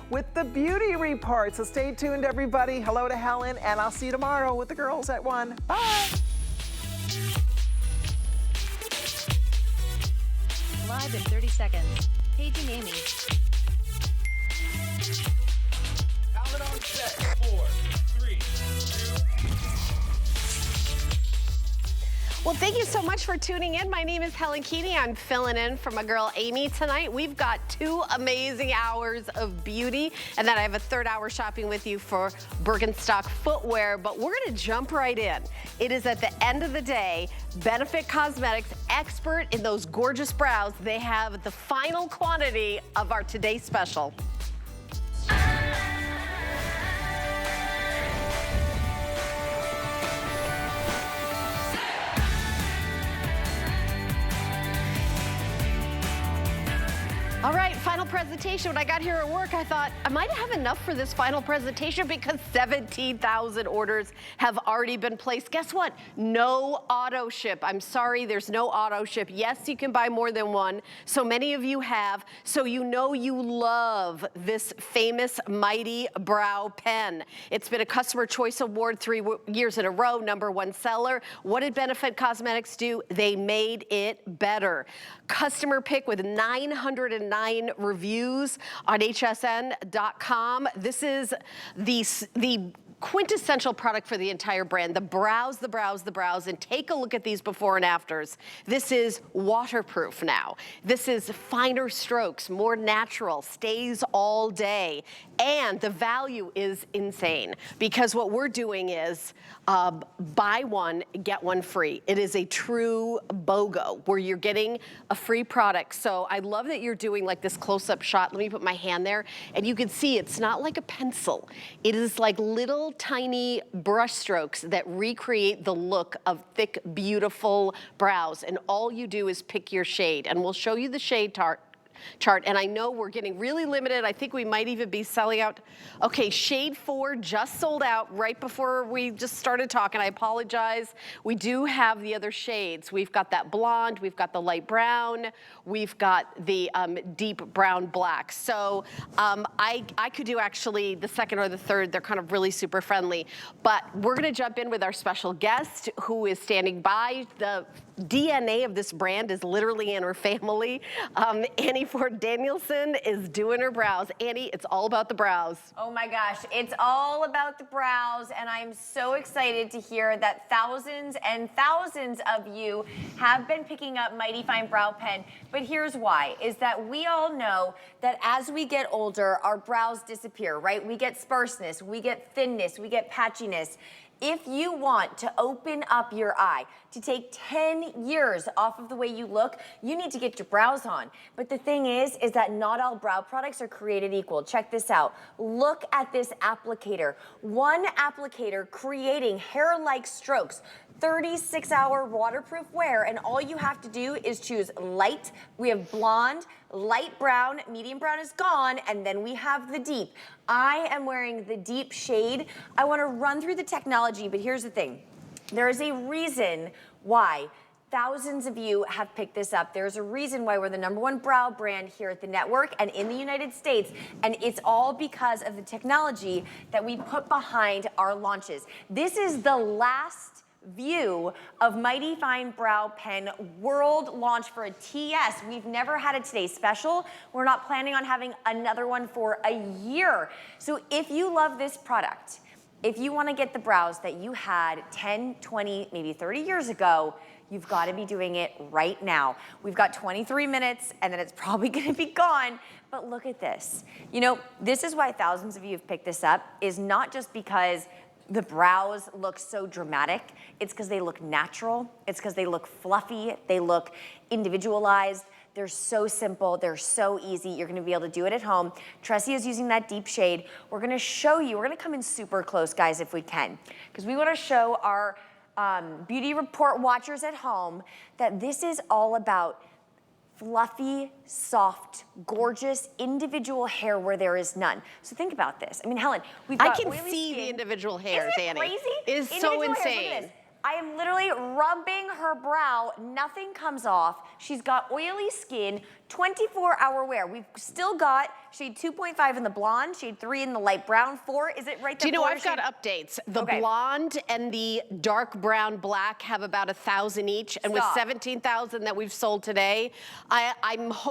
with the beauty report. So stay tuned, everybody. Hello to Helen, and I'll see you tomorrow with the girls at 1. Bye. Live in 30 seconds. Paging Amy. Count it on set. 4, 3, 2. Well, thank you so much for tuning in. My name is Helen Keeney. I'm filling in for my girl Amy tonight. We've got 2 amazing hours of beauty, and then I have a 3rd hour shopping with you for Birkenstock footwear, but we're gonna jump right in. It is at the end of the day, Benefit Cosmetics, expert in those gorgeous brows. They have the final quantity of our Today Special. All right, final presentation. When I got here at work, I thought I might have enough for this final presentation because 17,000 orders have already been placed. Guess what? No auto ship. I'm sorry, there's no auto ship. Yes, you can buy more than one. So many of you have. So you know you love this famous Mighty Brow Pen. It's been a Customer Choice Award 3 years in a row, #1 seller. What did Benefit Cosmetics do? They made it better. Customer pick with 909 reviews on hsn.com. This is the quintessential product for the entire brand. The brows, the brows, the brows, and take a look at these before and afters. This is waterproof now. This is finer strokes, more natural, stays all day. And the value is insane because what we're doing is buy one, get one free. It is a true BOGO where you're getting a free product. So I love that you're doing like this close-up shot. Let me put my hand there. And you can see it's not like a pencil. It is like little tiny brush strokes that recreate the look of thick, beautiful brows. And all you do is pick your shade. And we'll show you the shade chart, and I know we're getting really limited. I think we might even be selling out. Okay, shade 4 just sold out right before we just started talking. I apologize. We do have the other shades. We've got that blonde, we've got the light brown, we've got the deep brown black. So I could do actually the 2nd or the 3rd. They're kind of really super friendly. But we're gonna jump in with our special guest who is standing by. The DNA of this brand is literally in her family. Annie Ford Danielson is doing her brows. Annie, it's all about the brows. Oh my gosh, it's all about the brows, and I'm so excited to hear that thousands and thousands of you have been picking up Mighty Fine Brow Pen. But here's why, is that we all know that as we get older, our brows disappear, right? We get sparseness, we get thinness, we get patchiness. If you want to open up your eye, to take 10 years off of the way you look, you need to get your brows on. But the thing is that not all brow products are created equal. Check this out. Look at this applicator. One applicator creating hair-like strokes. 36-hour waterproof wear, and all you have to do is choose light. We have blonde, light brown, medium brown is gone, and then we have the deep. I am wearing the deep shade. I want to run through the technology, but here's the thing. There is a reason why thousands of you have picked this up. There's a reason why we're the #1 brow brand here at the network and in the United States, and it's all because of the technology that we put behind our launches. This is the last view of Mighty Fine Brow Pen world launch for a TS. We've never had a Today Special. We're not planning on having another one for a year. So if you love this product, if you want to get the brows that you had 10, 20, maybe 30 years ago, you've got to be doing it right now. We've got 23 minutes and then it's probably going to be gone. But look at this. You know, this is why thousands of you have picked this up, is not just because the brows look so dramatic. It's because they look natural. It's because they look fluffy. They look individualized. They're so simple. They're so easy. You're going to be able to do it at home. Tressie is using that deep shade. We're going to show you. We're going to come in super close, guys, if we can, because we want to show our beauty report watchers at home that this is all about fluffy, soft, gorgeous, individual hair where there is none. So think about this. I mean, Helen, we've got I can oily see skin. the individual hairs, Isn't it Annie. crazy? It is so Individual hairs, look insane. at this. I am literally rubbing her brow. Nothing comes off. She's got oily skin, 24-hour wear. We've still got shade 2.5 in the blonde, shade 3 in the light brown, 4. Is it right there? Do you know, I've got updates. The blonde and the dark brown black have about 1,000 each. And with 17,000 that we've sold today,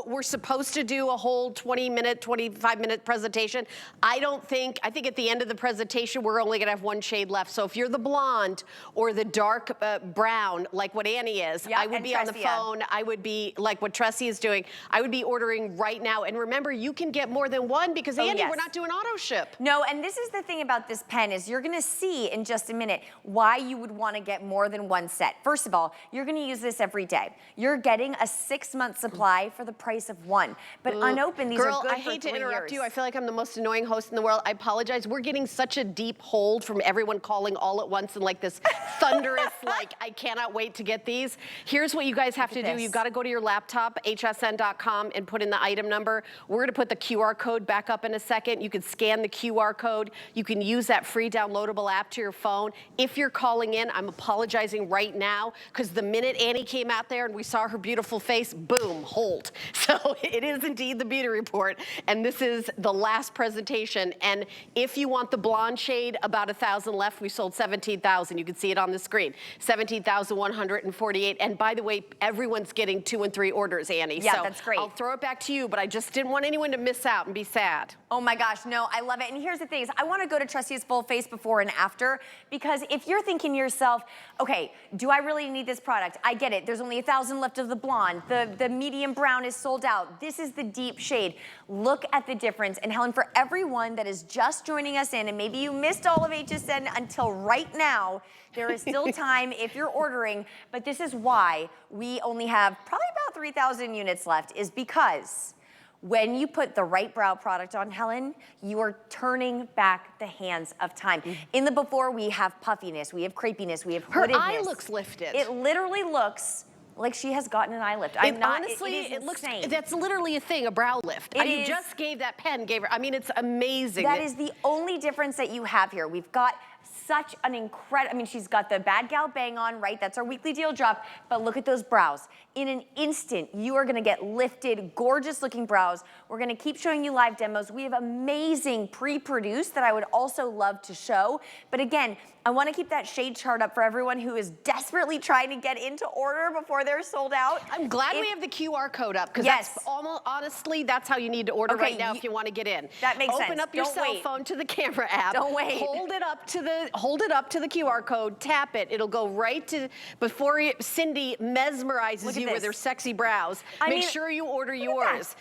we're supposed to do a whole 20-minute, 25-minute presentation. I think at the end of the presentation, we're only gonna have one shade left. So if you're the blonde or the dark brown, like what Annie is, I would be on the phone. I would be like what Tressie is doing. I would be ordering right now. And remember, you can get more than one because Annie, we're not doing auto ship. No, and this is the thing about this pen is you're gonna see in just a minute why you would wanna get more than one set. First of all, you're gonna use this every day. You're getting a 6-month supply for the price of one. But unopened, these are good for 3 years. I hate to interrupt you. I feel like I'm the most annoying host in the world. I apologize. We're getting such a deep hold from everyone calling all at once and like this thunderous, like, I cannot wait to get these. Here's what you guys have to do. You've got to go to your laptop, hsn.com, and put in the item number. We're going to put the QR code back up in a second. You can scan the QR code. You can use that free downloadable app to your phone. If you're calling in, I'm apologizing right now because the minute Annie came out there and we saw her beautiful face, boom, hold. So it is indeed the beauty report, and this is the last presentation. And if you want the blonde shade, about 1,000 left. We sold 17,000. You can see it on the screen. 17,148. And by the way, everyone's getting 2 and 3 orders, Annie. Yeah, so that's great. I'll throw it back to you, but I just didn't want anyone to miss out and be sad. Oh my gosh, no, I love it. And here's the thing is I want to go to Tressie's full face before and after, because if you're thinking to yourself, okay, do I really need this product? I get it. There's only 1,000 left of the blonde. The medium brown is sold out. This is the deep shade. Look at the difference. And Helen, for everyone that is just joining us in, and maybe you missed all of HSN until right now, there is still time if you're ordering, but this is why we only have probably about 3,000 units left, is because when you put the right brow product on, Helen, you are turning back the hands of time. In the before, we have puffiness, we have crepiness, we have hoodedness. Her eye looks lifted. It literally looks like she has gotten an eye lift. Honestly, it looks, that's literally a thing, a brow lift. You just gave that pen, I mean, it's amazing. That is the only difference that you have here. We've got such an incredible, I mean, she's got the Bad Gal Bang on, right? That's our weekly deal drop, but look at those brows. In an instant, you are gonna get lifted, gorgeous looking brows. We're gonna keep showing you live demos. We have amazing pre-produced that I would also love to show. But again, I wanna keep that shade chart up for everyone who is desperately trying to get into order before they're sold out. I'm glad we have the QR code up, because that's almost, honestly, that's how you need to order right now if you wanna get in. That makes sense. Open up your cell phone to the camera app. Don't wait. Hold it up to the QR code, tap it. It'll go right to, before Cindy mesmerizes you with her sexy brows. Make sure you order yours.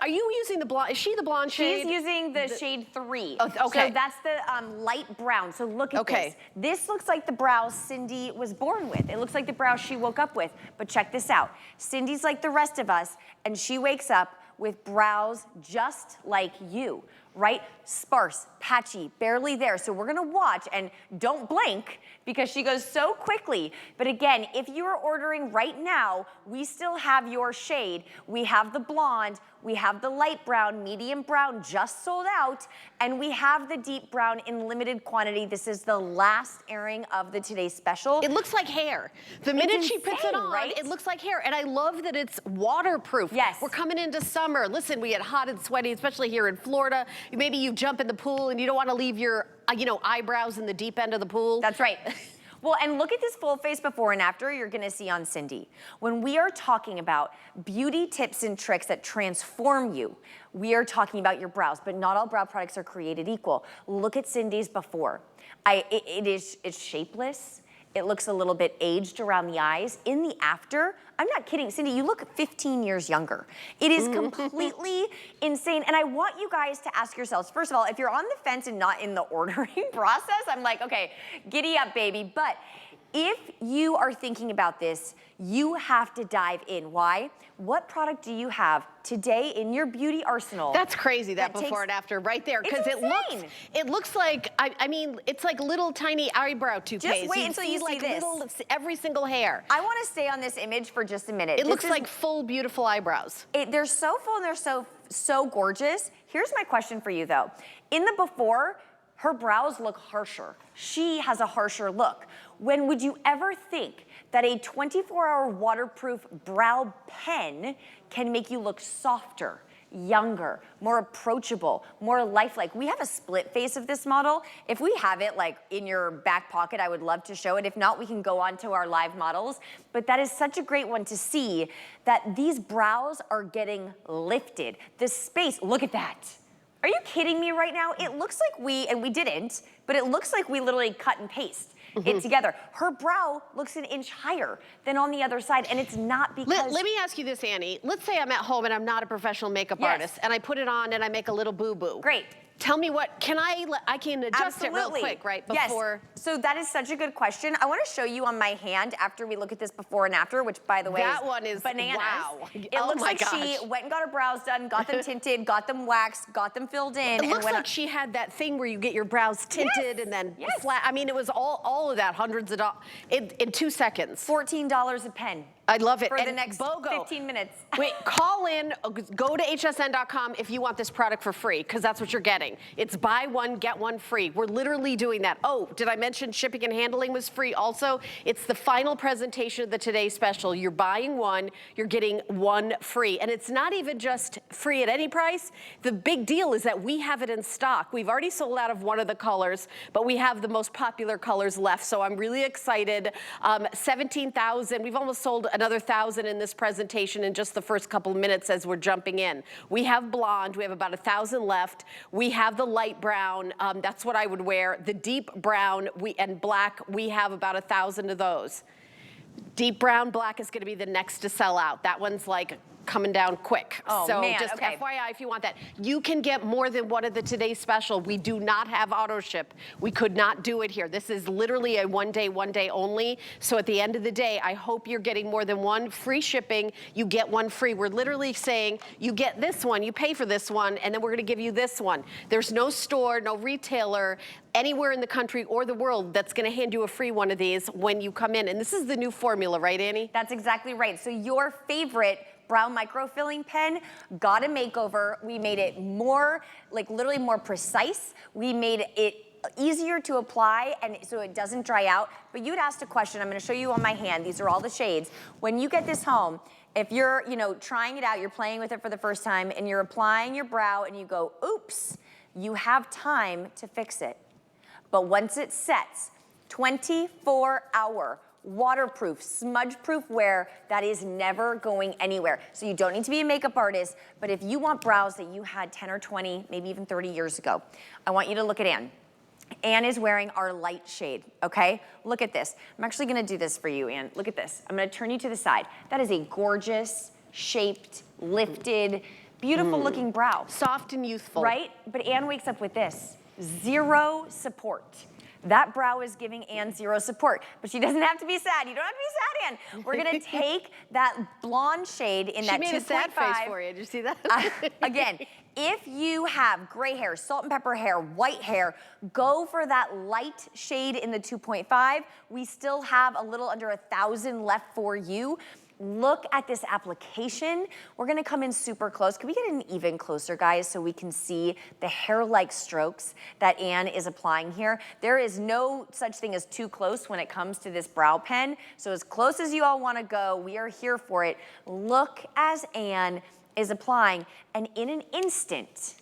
Are you using the blonde? Is she the blonde shade? She's using the shade 3. Oh, okay. So that's the light brown. So look at this. This looks like the brow Cindy was born with. It looks like the brow she woke up with. But check this out. Cindy's like the rest of us, and she wakes up with brows just like you, right? Sparse, patchy, barely there. So we're gonna watch, and don't blink because she goes so quickly. But again, if you are ordering right now, we still have your shade. We have the blonde, we have the light brown, medium brown just sold out, and we have the deep brown in limited quantity. This is the last airing of the Today Special. It looks like hair. The minute she puts it on, it looks like hair. And I love that it's waterproof. Yes. We're coming into summer. Listen, we get hot and sweaty, especially here in Florida. Maybe you jump in the pool and you don't want to leave your, eyebrows in the deep end of the pool. That's right. Well, and look at this full face before and after you're gonna see on Cindy. When we are talking about beauty tips and tricks that transform you, we are talking about your brows, but not all brow products are created equal. Look at Cindy's before. It's shapeless. It looks a little bit aged around the eyes. In the after, I'm not kidding, Cindy, you look 15 years younger. It is completely insane. And I want you guys to ask yourselves, first of all, if you're on the fence and not in the ordering process, I'm like, okay, giddy up, baby. But if you are thinking about this, you have to dive in. Why? What product do you have today in your beauty arsenal? That's crazy, that before and after right there. Because it looks like, I mean, it's like little tiny eyebrow toothpaste. Just wait until you see this. Every single hair. I want to stay on this image for just a minute. It looks like full, beautiful eyebrows. They're so full and they're so gorgeous. Here's my question for you though. In the before, Her brows look harsher. She has a harsher look. When would you ever think that a 24-hour waterproof brow pen can make you look softer, younger, more approachable, more lifelike? We have a split face of this model. If we have it like in your back pocket, I would love to show it. If not, we can go on to our live models. But that is such a great one to see that these brows are getting lifted. The space, look at that. Are you kidding me right now? It looks like we didn't, but it looks like we literally cut and paste it together. Her brow looks an inch higher than on the other side, and it's not because... Let me ask you this, Annie. Let's say I'm at home and I'm not a professional makeup artist, and I put it on and I make a little boo-boo. Great. Tell me what, I can adjust it real quick, right? Before. Yes, so that is such a good question. I want to show you on my hand after we look at this before and after, which by the way that one is bananas. Wow. It oh looks my like gosh. she went and got her brows done, got them tinted, got them waxed, got them filled in. It looks like she had that thing where you get your brows tinted and then flat. I mean, it was all of that, hundreds of dollars, in 2 seconds. $14 a pen. I love it. For and the next BOGO, 15 minutes. Wait, call in, go to hsn.com if you want this product for free, because that's what you're getting. It's buy one, get one free. We're literally doing that. Oh, did I mention shipping and handling was free also? It's the final presentation of the Today Special. You're buying one, you're getting one free. And it's not even just free at any price. The big deal is that we have it in stock. We've already sold out of one of the colors, but we have the most popular colors left. So I'm really excited. 17,000, we've almost sold another 1,000 in this presentation in just the first couple of minutes as we're jumping in. We have blonde, we have about 1,000 left. We have the light brown, that's what I would wear. The deep brown and black, we have about 1,000 of those. Deep brown, black is gonna be the next to sell out. That one's like coming down quick. Oh, so man, just okay. FYI if you want that. You can get more than one of the Today Special. We do not have auto ship. We could not do it here. This is literally a one day only. So at the end of the day, I hope you're getting more than one. Free shipping, you get one free. We're literally saying you get this one, you pay for this one, and then we're gonna give you this one. There's no store, no retailer anywhere in the country or the world that's gonna hand you a free one of these when you come in. And this is the new formula, right, Annie? That's exactly right. So your favorite brow microfilling pen got a makeover. We made it more, like literally more precise. We made it easier to apply and so it doesn't dry out. But you'd asked a question, I'm gonna show you on my hand. These are all the shades. When you get this home, if you're trying it out, you're playing with it for the first time and you're applying your brow and you go, oops, you have time to fix it. But once it sets, 24-hour waterproof, smudge-proof wear that is never going anywhere. So you don't need to be a makeup artist, but if you want brows that you had 10 or 20, maybe even 30 years ago, I want you to look at Anne. Anne is wearing our light shade, okay? Look at this. I'm actually gonna do this for you, Anne. Look at this. I'm gonna turn you to the side. That is a gorgeous, shaped, lifted, beautiful looking brow. Soft and youthful. Right? But Anne wakes up with this, 0 support. That brow is giving Anne 0 support, but she doesn't have to be sad. You don't have to be sad, Anne. We're gonna take that blonde shade in that 2.5. She made a sad face for you, did you see that? Again, if you have gray hair, salt and pepper hair, white hair, go for that light shade in the 2.5. We still have a little under 1,000 left for you. Look at this application. We're gonna come in super close. Can we get in even closer, guys, so we can see the hair-like strokes that Anne is applying here? There is no such thing as too close when it comes to this brow pen. So as close as you all wanna go, we are here for it. Look as Anne is applying, and in an instant,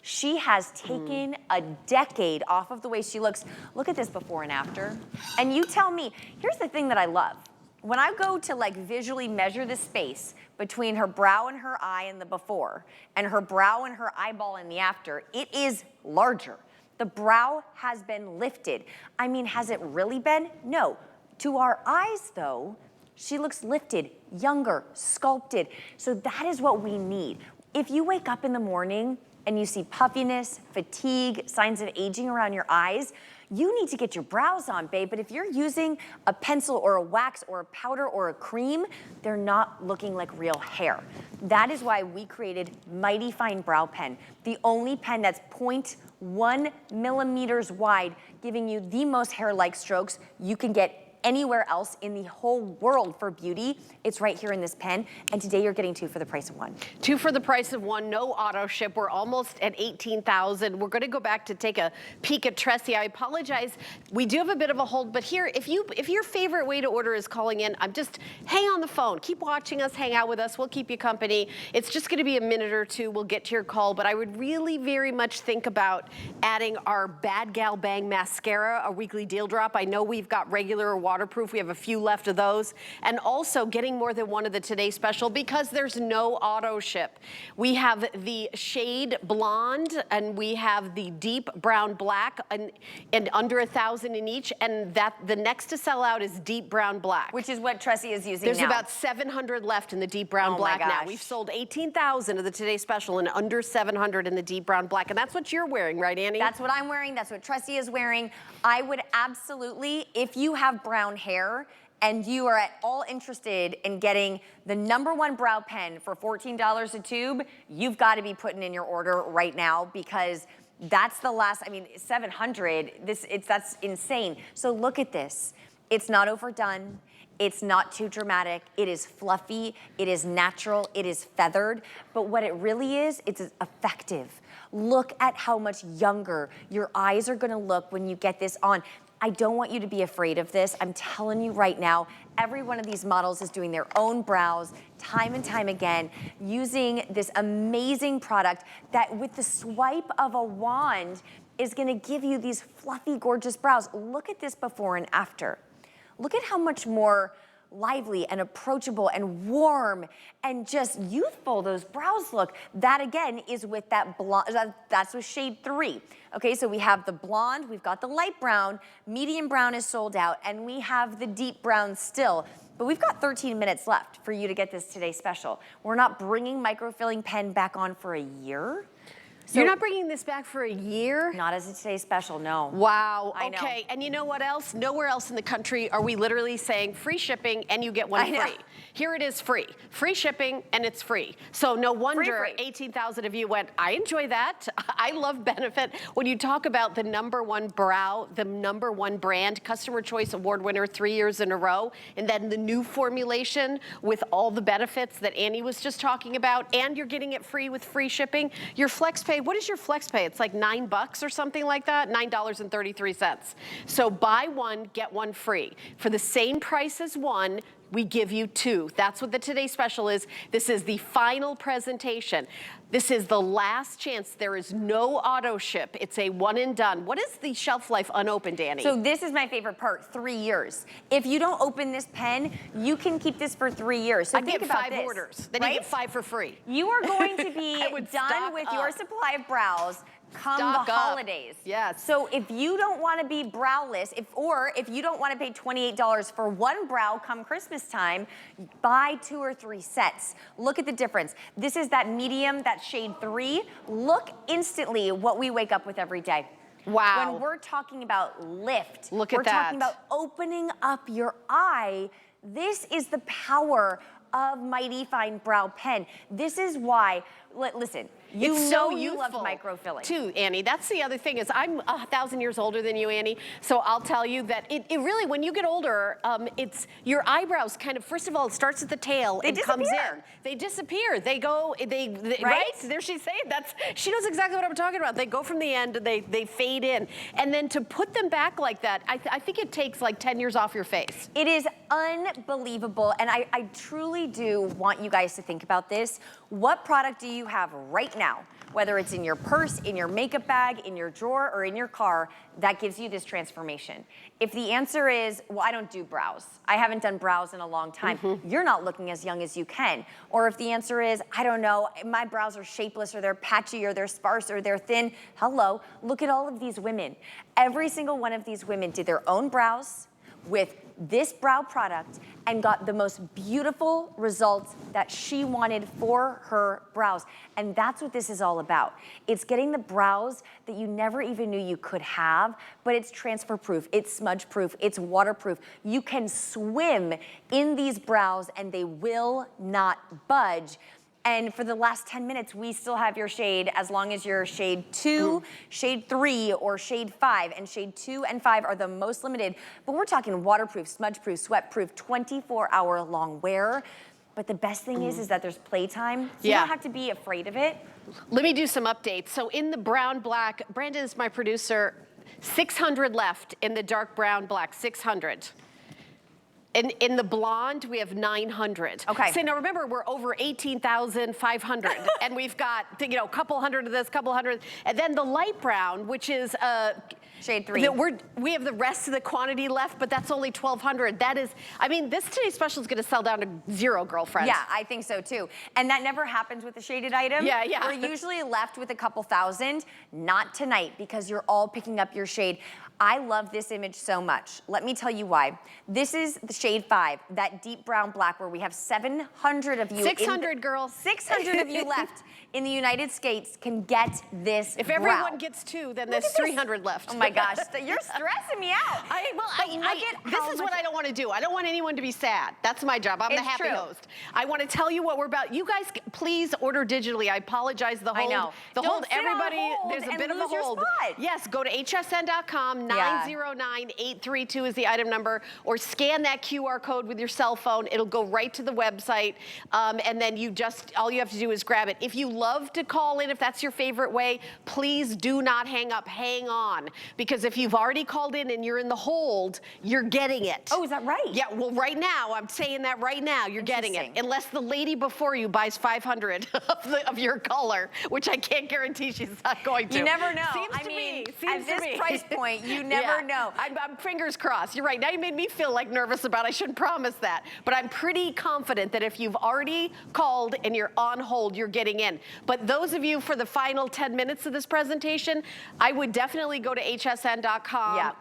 she has taken a decade off of the way she looks. Look at this before and after. And you tell me, here's the thing that I love. When I go to like visually measure the space between her brow and her eye in the before and her brow and her eyeball in the after, it is larger. The brow has been lifted. I mean, has it really been? No. To our eyes though, she looks lifted, younger, sculpted. So that is what we need. If you wake up in the morning and you see puffiness, fatigue, signs of aging around your eyes, you need to get your brows on, babe. But if you're using a pencil or a wax or a powder or a cream, they're not looking like real hair. That is why we created Mighty Fine Brow Pen, the only pen that's 0.1 millimeters wide, giving you the most hair-like strokes you can get anywhere else in the whole world for beauty. It's right here in this pen. And today you're getting 2 for the price of 1. 2 for the price of 1, no auto ship. We're almost at 18,000. We're gonna go back to take a peek at Tressie. I apologize. We do have a bit of a hold, but here, if your favorite way to order is calling in, I'm just hang on the phone. Keep watching us, hang out with us. We'll keep you company. It's just gonna be a minute or two. We'll get to your call, but I would really very much think about adding our Bad Gal Bang mascara, a weekly deal drop. I know we've got regular or waterproof. We have a few left of those. And also getting more than one of the Today Special because there's no auto ship. We have the shade blonde and we have the deep brown black and under 1,000 in each. And that the next to sell out is deep brown black. Which is what Tressie is using There's now. about 700 left in the deep brown black now. We've sold 18,000 of the Today Special and under 700 in the deep brown black. And that's what you're wearing, right, Annie? That's what I'm wearing. That's what Tressie is wearing. I would absolutely, if you have brown hair and you are at all interested in getting the #1 brow pen for $14 a tube, you've got to be putting in your order right now because that's the last, I mean, 700, that's insane. So look at this. It's not overdone. It's not too dramatic. It is fluffy. It is natural. It is feathered. But what it really is, it's effective. Look at how much younger your eyes are gonna look when you get this on. I don't want you to be afraid of this. I'm telling you right now, every one of these models is doing their own brows time and time again, using this amazing product that with the swipe of a wand is gonna give you these fluffy, gorgeous brows. Look at this before and after. Look at how much more lively and approachable and warm and just youthful those brows look. That again is with that blonde, that's with shade 3. Okay, so we have the blonde, we've got the light brown, medium brown is sold out, and we have the deep brown still. But we've got 13 minutes left for you to get this Today Special. We're not bringing microfilling pen back on for a year. So you're not bringing this back for a year? Not as a Today Special, no. Wow, I know. okay. And you know what else? Nowhere else in the country are we literally saying free shipping and you get one free. Here it is free. Free shipping and it's free. So no wonder 18,000 of you went, I enjoy that. I love benefit. When you talk about the #1 brow, the #1 brand, Customer Choice Award winner 3 years in a row, and then the new formulation with all the benefits that Annie was just talking about, and you're getting it free with free shipping, your FlexPay, what is your FlexPay? It's like $9 or something like that, $9.33. So buy one, get one free. For the same price as one, we give you 2. That's what the Today Special is. This is the final presentation. This is the last chance. There is no auto ship. It's a one and done. What is the shelf life unopened, Annie? So this is my favorite part, 3 years. If you don't open this pen, you can keep this for 3 years. So think about 5 orders. Then right? you get 5 for free. You are going to be done with your supply of brows come the holidays. Yes. So if you don't want to be browless, or if you don't want to pay $28 for one brow come Christmas time, buy 2 or 3 sets. Look at the difference. This is that medium, that shade 3. Look instantly what we wake up with every day. Wow. When we're talking about lift, look at we're that. talking about opening up your eye. This is the power of Mighty Fine Brow Pen. This is why, listen, you know you love microfilling. Too, Annie. That's the other thing is I'm 1,000 years older than you, Annie. So I'll tell you that it really, when you get older, it's your eyebrows kind of, first of all, it starts at the tail and comes in. They disappear. They go, right? There she's saying, she knows exactly what I'm talking about. They go from the end, they fade in. And then to put them back like that, I think it takes like 10 years off your face. It is unbelievable. And I truly do want you guys to think about this. What product do you have right now, whether it's in your purse, in your makeup bag, in your drawer, or in your car, that gives you this transformation? If the answer is, well, I don't do brows, I haven't done brows in a long time, you're not looking as young as you can. Or if the answer is, I don't know, my brows are shapeless, or they're patchy, or they're sparse, or they're thin, hello, look at all of these women. Every single one of these women did their own brows with this brow product and got the most beautiful results that she wanted for her brows. And that's what this is all about. It's getting the brows that you never even knew you could have, but it's transfer proof, it's smudge proof, it's waterproof. You can swim in these brows and they will not budge. And for the last 10 minutes, we still have your shade as long as you're shade 2, shade 3, or shade 5. And shade 2 and 5 are the most limited. But we're talking waterproof, smudge-proof, sweat-proof, 24-hour long wear. But the best thing is that there's playtime. So you don't have to be afraid of it. Let me do some updates. So in the brown black, Brandon is my producer, 600 left in the dark brown black, 600. In the blonde, we have 900. Okay. So now remember, we're over 18,500, and we've got, you know, a couple hundred of this, couple hundred, and then the light brown, which is shade 3. We have the rest of the quantity left, but that's only 1,200. That is, I mean, this today's special is going to sell down to 0, girlfriends. Yeah, I think so too. And that never happens with the shaded item. Yeah, yeah. We're usually left with a couple thousand. Not tonight, because you're all picking up your shade. I love this image so much. Let me tell you why. This is the shade 5, that deep brown black, where we have 700 of you. 600, girls. 600 of you left in the United States can get this If everyone gets 2, then there's 300 left. Oh my gosh, you're stressing me out. This is what I don't want to do. I don't want anyone to be sad. That's my job. I'm the happy host. I want to tell you what we're about. You guys, please order digitally. I apologize. The hold. I know. The Don't hold. sit on Everybody, hold there's a and bit of a lose your hold. spot. Yes, go to hsn.com. 909-832 is the item number, or scan that QR code with your cell phone. It'll go right to the website, and then all you have to do is grab it. If you love to call in, if that's your favorite way, please do not hang up. Hang on, because if you've already called in and you're in the hold, you're getting it. Oh, is that right? Yeah, well, right now, I'm saying that right now, you're getting it. Unless the lady before you buys 500 of your color, which I can't guarantee she's not going to. You never know. Seems to me. At this price point, you never know. I'm fingers crossed. You're right. Now you made me feel like nervous about it. I shouldn't promise that. But I'm pretty confident that if you've already called and you're on hold, you're getting in. But those of you for the final 10 minutes of this presentation, I would definitely go to hsn.com. Yeah.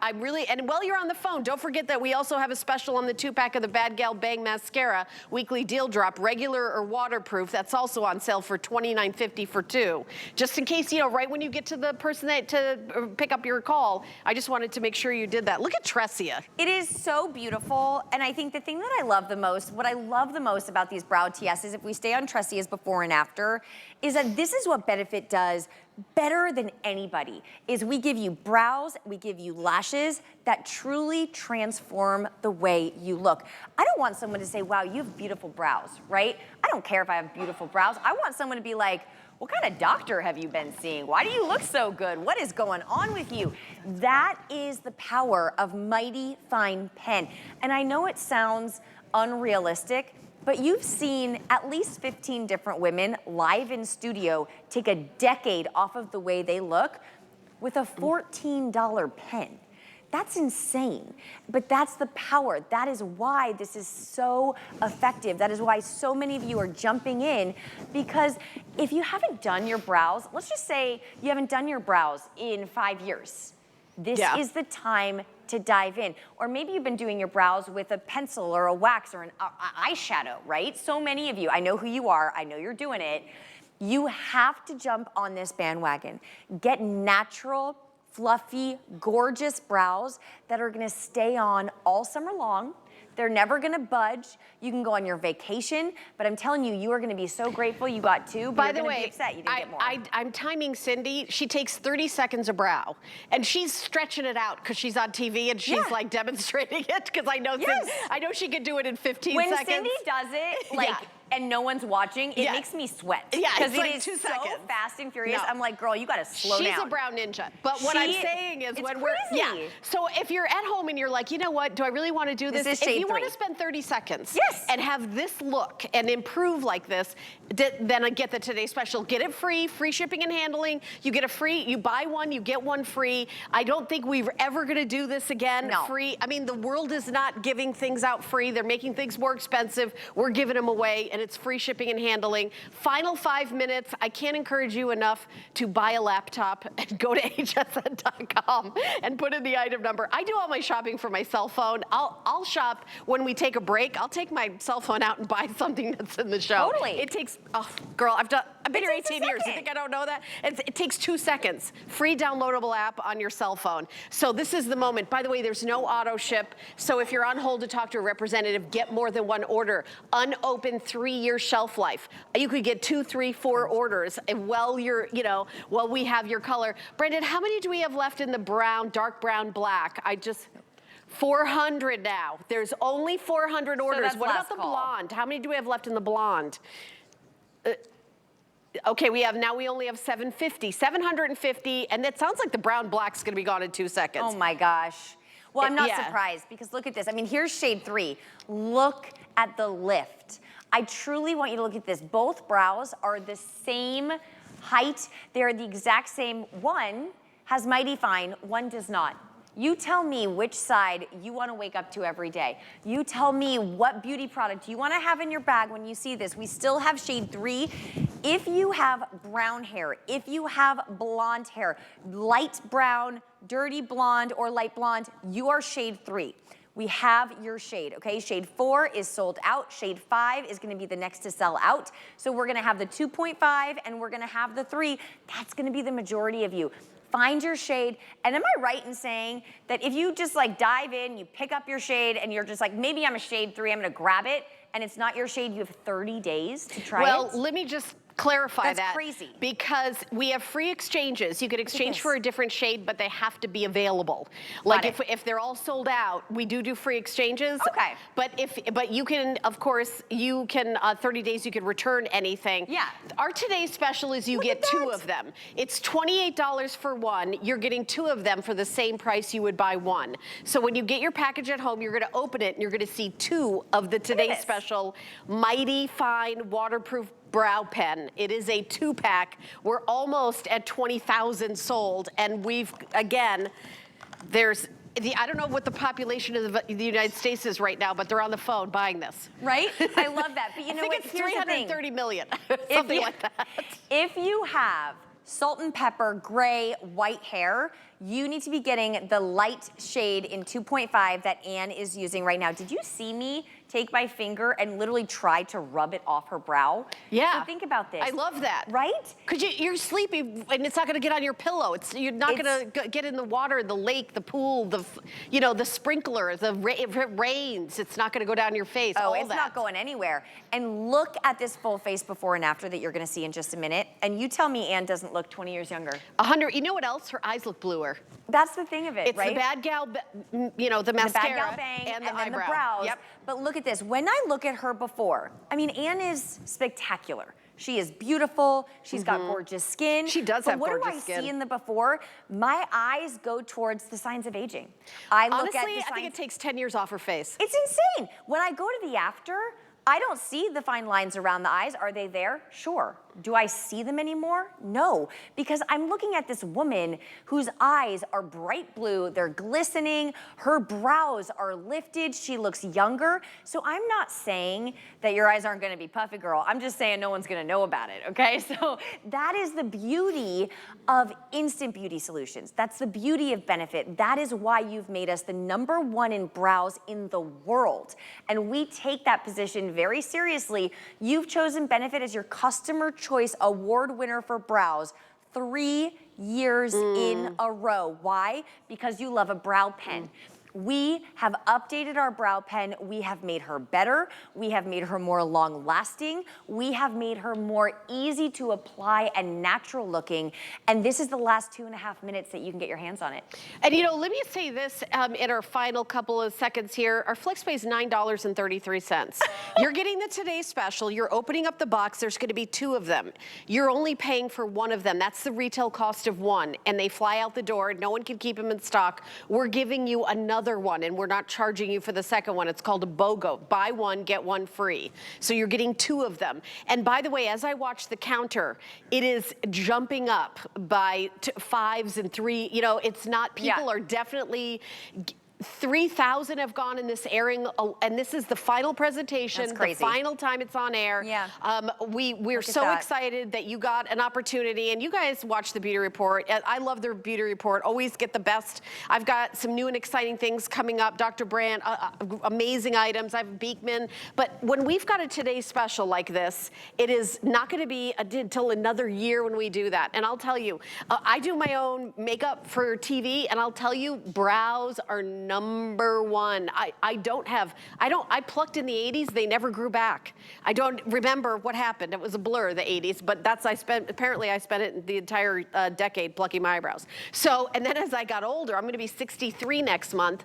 And while you're on the phone, don't forget that we also have a special on the 2-pack of the Bad Gal Bang Mascara weekly deal drop, regular or waterproof. That's also on sale for $29.50 for 2. Just in case, you know, right when you get to the person to pick up your call, I just wanted to make sure you did that. Look at Tressia. It is so beautiful, and I think the thing that I love the most, what I love the most about these brow TSs, if we stay on Tressia's before and after, is that this is what Benefit does better than anybody, is we give you brows, we give you lashes that truly transform the way you look. I don't want someone to say, wow, you have beautiful brows, right? I don't care if I have beautiful brows. I want someone to be like, what kind of doctor have you been seeing? Why do you look so good? What is going on with you? That is the power of Mighty Fine Pen. And I know it sounds unrealistic, but you've seen at least 15 different women live in studio take a decade off of the way they look with a $14 pen. That's insane, but that's the power. That is why this is so effective. That is why so many of you are jumping in, because if you haven't done your brows, let's just say you haven't done your brows in 5 years. This is the time to dive in. Or maybe you've been doing your brows with a pencil or a wax or an eyeshadow, right? So many of you, I know who you are, I know you're doing it. You have to jump on this bandwagon. Get natural, fluffy, gorgeous brows that are gonna stay on all summer long. They're never gonna budge. You can go on your vacation, but I'm telling you, you are gonna be so grateful you got 2, but By you're the gonna way, be upset you didn't get more. I'm timing Cindy. She takes 30 seconds of brow, and she's stretching it out because she's on TV and she's like demonstrating it, because I know I know she could do it in 15 seconds. When Cindy does it, like, and no one's watching, it makes me sweat. Yeah, because it's like it is 2 so seconds. Fast and furious. No. I'm like, girl, you gotta slow down. She's a brow ninja. But what I'm saying is, when we're so if you're at home and you're like, you know what, do I really want to do this? If you want to spend 30 seconds and have this look and improve like this, then I get the Today Special. Get it free shipping and handling. You get a free, you buy one, you get one free. I don't think we're ever gonna do this again free. I mean, the world is not giving things out free. They're making things more expensive. We're giving them away, and it's free shipping and handling. Final 5 minutes. I can't encourage you enough to buy a laptop and go to hsn.com and put in the item number. I do all my shopping from my cell phone. I'll shop when we take a break. I'll take my cell phone out and buy something that's in the show. Totally. It takes, oh, girl, I've been here 18 years. You think I don't know that? It takes 2 seconds. Free downloadable app on your cell phone. So this is the moment. By the way, there's no auto ship. So if you're on hold to talk to a representative, get more than one order. Unopened 3 3-year shelf life. You could get 2, 3, 4 orders while you're, while we have your color. Brandon, how many do we have left in the brown, dark brown, black? 400 now. There's only 400 orders. that's What about last the call. blonde? How many do we have left in the blonde? Okay, we only have 750, and it sounds like the brown black's gonna be gone in 2 seconds. Oh my gosh. Well, I'm not Yeah. surprised because look at this. I mean, here's shade 3. Look at the lift. I truly want you to look at this. Both brows are the same height. They're the exact same. One has Mighty Fine, one does not. You tell me which side you want to wake up to every day. You tell me what beauty product you want to have in your bag when you see this. We still have shade 3. If you have brown hair, if you have blonde hair, light brown, dirty blonde, or light blonde, you are shade 3. We have your shade, okay? Shade 4 is sold out. Shade 5 is gonna be the next to sell out. So we're gonna have the 2.5 and we're gonna have the 3. That's gonna be the majority of you. Find your shade. And am I right in saying that if you just like dive in, you pick up your shade and you're just like, maybe I'm a shade 3, I'm gonna grab it, and it's not your shade, you have 30 days to try it? Well, let me just clarify That's that. crazy. Because we have free exchanges. You could exchange Yes. for a different shade, but they have to be available. Like if they're all sold out, we do free exchanges. Okay. But you can, of course, 30 days you could return anything. Yeah. Our today's special is you get 2 of them. It's $28 for one. You're getting 2 of them for the same price you would buy one. So when you get your package at home, you're gonna open it and you're gonna see 2 of the today's this. special Mighty Fine waterproof brow pen. It is a 2-pack. We're almost at 20,000 sold, and I don't know what the population of the United States is right now, but they're on the phone buying this. Right? I love that. But you I know think what? it's Here's the thing. 330 million, something like that. If you have salt and pepper, gray, white hair, you need to be getting the light shade in 2.5 that Anne is using right now. Did you see me take my finger and literally try to rub it off her brow? Yeah. So think about this. I love that. Right? Because you're sleepy and it's not going to get on your pillow. You're not going to get in the water, the lake, the pool, the sprinkler, if it rains, it's not going to go down your face. Oh, it's not going anywhere. And look at this full face before and after that you're going to see in just a minute. And you tell me Anne doesn't look 20 years younger. 100. You know what else? Her eyes look bluer. That's the thing of it, It's right? the bad gal, the mascara, The bad gal bang, and the then eyebrow. the brows. Yep. But look at this. When I look at her before, I mean, Anne is spectacular. She is beautiful. She's got gorgeous skin. She does but have gorgeous what do I skin. see in the before? My eyes go towards the signs of aging. I look Honestly, at the signs. I think it takes 10 years off her face. It's insane. When I go to the after, I don't see the fine lines around the eyes. Are they there? Sure. Do I see them anymore? No, because I'm looking at this woman whose eyes are bright blue, they're glistening, her brows are lifted, she looks younger. So I'm not saying that your eyes aren't gonna be puffy, girl. I'm just saying no one's gonna know about it, okay? So that is the beauty of Instant Beauty Solutions. That's the beauty of Benefit. That is why you've made us the #1 in brows in the world. And we take that position very seriously. You've chosen Benefit as your customer choice award winner for brows 3 years in a row. Why? Because you love a brow pen. We have updated our brow pen. We have made her better. We have made her more long lasting. We have made her more easy to apply and natural looking. And this is the last 2.5 minutes that you can get your hands on it. And let me say this in our final couple of seconds here. Our FlexPay is $9.33. You're getting the Today Special. You're opening up the box. There's going to be 2 of them. You're only paying for 1 of them. That's the retail cost of 1. And they fly out the door. No one can keep them in stock. We're giving you another one, and we're not charging you for the second one. It's called a BOGO. Buy 1, get 1 free. So you're getting 2 of them. And by the way, as I watch the counter, it is jumping up by 5s and 3. It's not, people are definitely 3,000 have gone in this airing, and this is the final presentation. That's crazy. The final time it's on air. Yeah. We're so excited that you got an opportunity, and you guys watch the Beauty Report. I love their Beauty Report. Always get the best. I've got some new and exciting things coming up. Dr. Brand, amazing items. I have Beekman. But when we've got a Today Special like this, it is not going to be until another year when we do that. And I'll tell you, I do my own makeup for TV, and I'll tell you, brows are not #1. I plucked in the 80s, they never grew back. I don't remember what happened. It was a blur, the 80s, but apparently I spent it the entire decade plucking my eyebrows. So, and then as I got older, I'm gonna be 63 next month,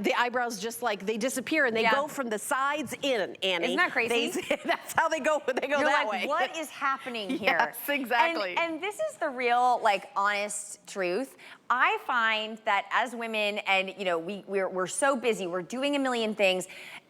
the eyebrows just like, they disappear and they go from the sides in, Annie. Isn't that crazy? That's how they go You're that like, way. what is happening here? Yes, exactly. And this is the real, like, honest truth. I find that as women, and you know, we're so busy, we're doing a million things,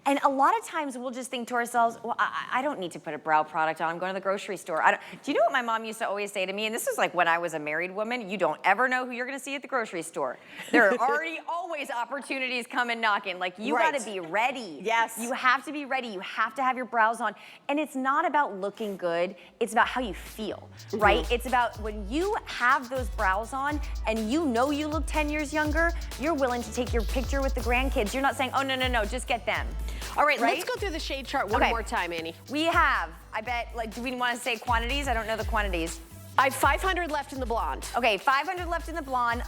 and a lot of times we'll just think to ourselves, well, I don't need to put a brow product on. I'm going to the grocery store. Do you know what my mom used to always say to me? And this is like when I was a married woman, you don't ever know who you're going to see at the grocery store. There are already always opportunities coming knocking. Like, you got to be ready. Yes. You have to be ready. You have to have your brows on. And it's not about looking good. It's about how you feel, right? It's about when you have those brows on and you know you look 10 years younger, you're willing to take your picture with the grandkids. You're not saying, oh, no, just get them. All right, let's go through the shade chart one more time, Annie. We have, I bet, like, do we want to say quantities? I don't know the quantities. I have 500 left in the blonde. Okay, 500 left in the blonde.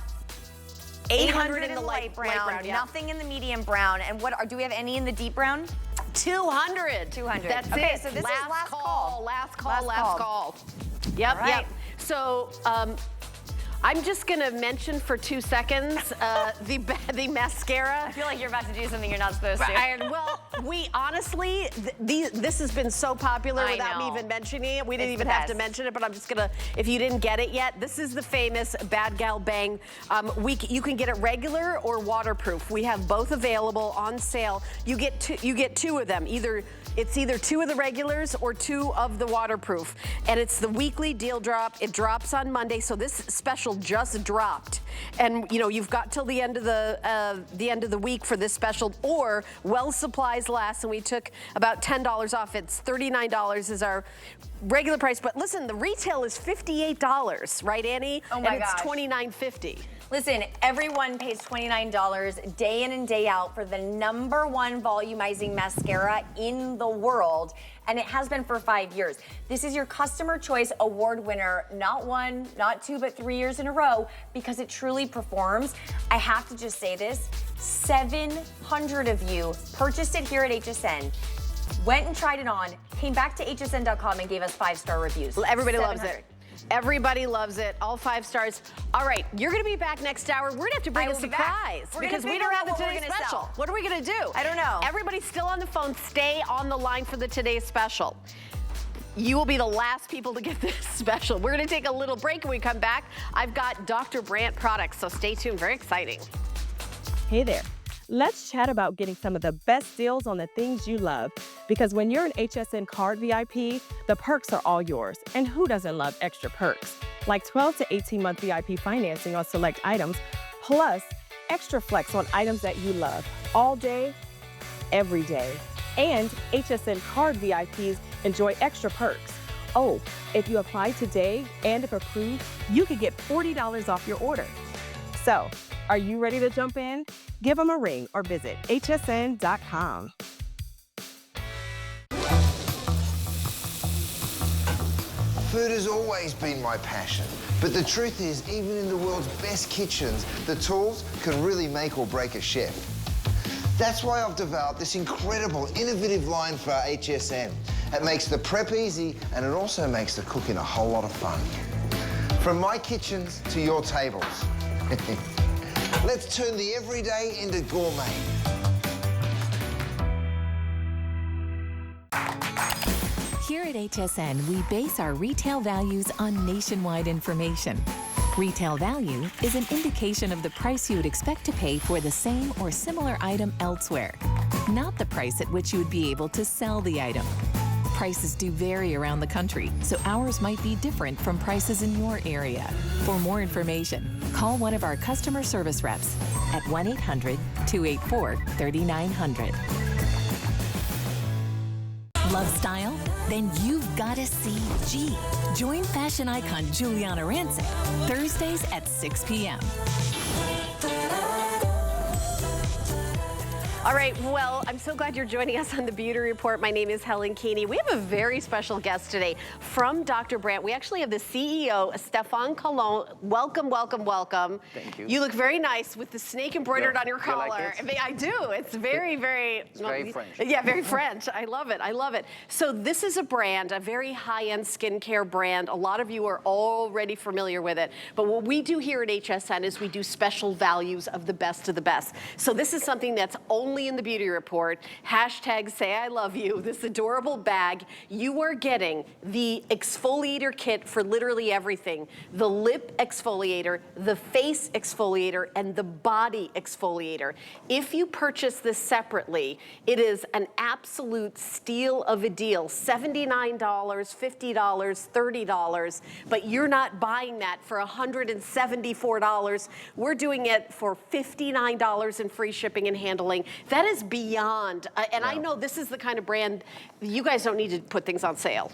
800 in the light brown, nothing in the medium brown. And do we have any in the deep brown? 200. 200. That's okay, it. so this last is last call. Last call. Yep, All right. So, I'm just gonna mention for 2 seconds the mascara. I feel like you're about to do something you're not supposed to. Well, we honestly, this has been so popular without me even mentioning it. We didn't even have to mention it, but I'm just gonna, if you didn't get it yet, this is the famous Bad Gal Bang. You can get it regular or waterproof. We have both available on sale. You get two of them. It's either 2 of the regulars or 2 of the waterproof. And it's the weekly deal drop. It drops on Monday, so this special just dropped. And you know, you've got till the end of the week for this special, or while supplies last, and we took about $10 off. It's $39 is our regular price. But listen, the retail is $58, right, Annie? Oh my gosh. gosh. And it's $29.50. Listen, everyone pays $29 day in and day out for the #1 volumizing mascara in the world, and it has been for 5 years. This is your Customer Choice Award winner, not 1, not 2, but 3 years in a row, because it truly performs. I have to just say this, 700 of you purchased it here at HSN, went and tried it on, came back to hsn.com and gave us 5-star reviews. Well, everybody loves 700. it. Everybody loves it, all 5 stars. All right, you're gonna be back next hour. We're gonna have to bring a surprise because we don't have the Today Special. What are we gonna do? I don't know. Everybody's still on the phone. Stay on the line for the Today Special. You will be the last people to get this special. We're gonna take a little break. When we come back, I've got Dr. Brandt products, so stay tuned, very exciting. Hey there. Let's chat about getting some of the best deals on the things you love. Because when you're an HSN card VIP, the perks are all yours. And who doesn't love extra perks? Like 12 to 18-month VIP financing on select items, plus extra flex on items that you love all day, every day. And HSN card VIPs enjoy extra perks. Oh, if you apply today and if approved, you could get $40 off your order. So, are you ready to jump in? Give them a ring or visit hsn.com. Food has always been my passion, but the truth is, even in the world's best kitchens, the tools can really make or break a chef. That's why I've developed this incredible, innovative line for HSN. It makes the prep easy, and it also makes the cooking a whole lot of fun. From my kitchens to your tables. Let's turn the everyday into gourmet. Here at HSN, we base our retail values on nationwide information. Retail value is an indication of the price you would expect to pay for the same or similar item elsewhere, not the price at which you would be able to sell the item. Prices do vary around the country, so ours might be different from prices in your area. For more information, call one of our customer service reps at 1-800-284-3900. Love style? Then you've got to see G. Join fashion icon Giuliana Rancic Thursdays at 6 p.m. All right, well, I'm so glad you're joining us on the Beauty Report. My name is Helen Keeney. We have a very special guest today from Dr. Brandt. We actually have the CEO, Stefan Colon. Welcome, welcome, welcome. Thank you. You look very nice with the snake embroidered on your You like collar. it? I do. It's very, very... It's very French. Yeah, very French. I love it. I love it. So this is a brand, a very high-end skincare brand. A lot of you are already familiar with it. But what we do here at HSN is we do special values of the best of the best. So this is something that's only in the Beauty Report. Hashtag say I love you. This adorable bag. You are getting the exfoliator kit for literally everything. The lip exfoliator, the face exfoliator, and the body exfoliator. If you purchase this separately, it is an absolute steal of a deal. $79, $50, $30, but you're not buying that for $174. We're doing it for $59 in free shipping and handling. That is beyond, and I know this is the kind of brand, you guys don't need to put things on sale.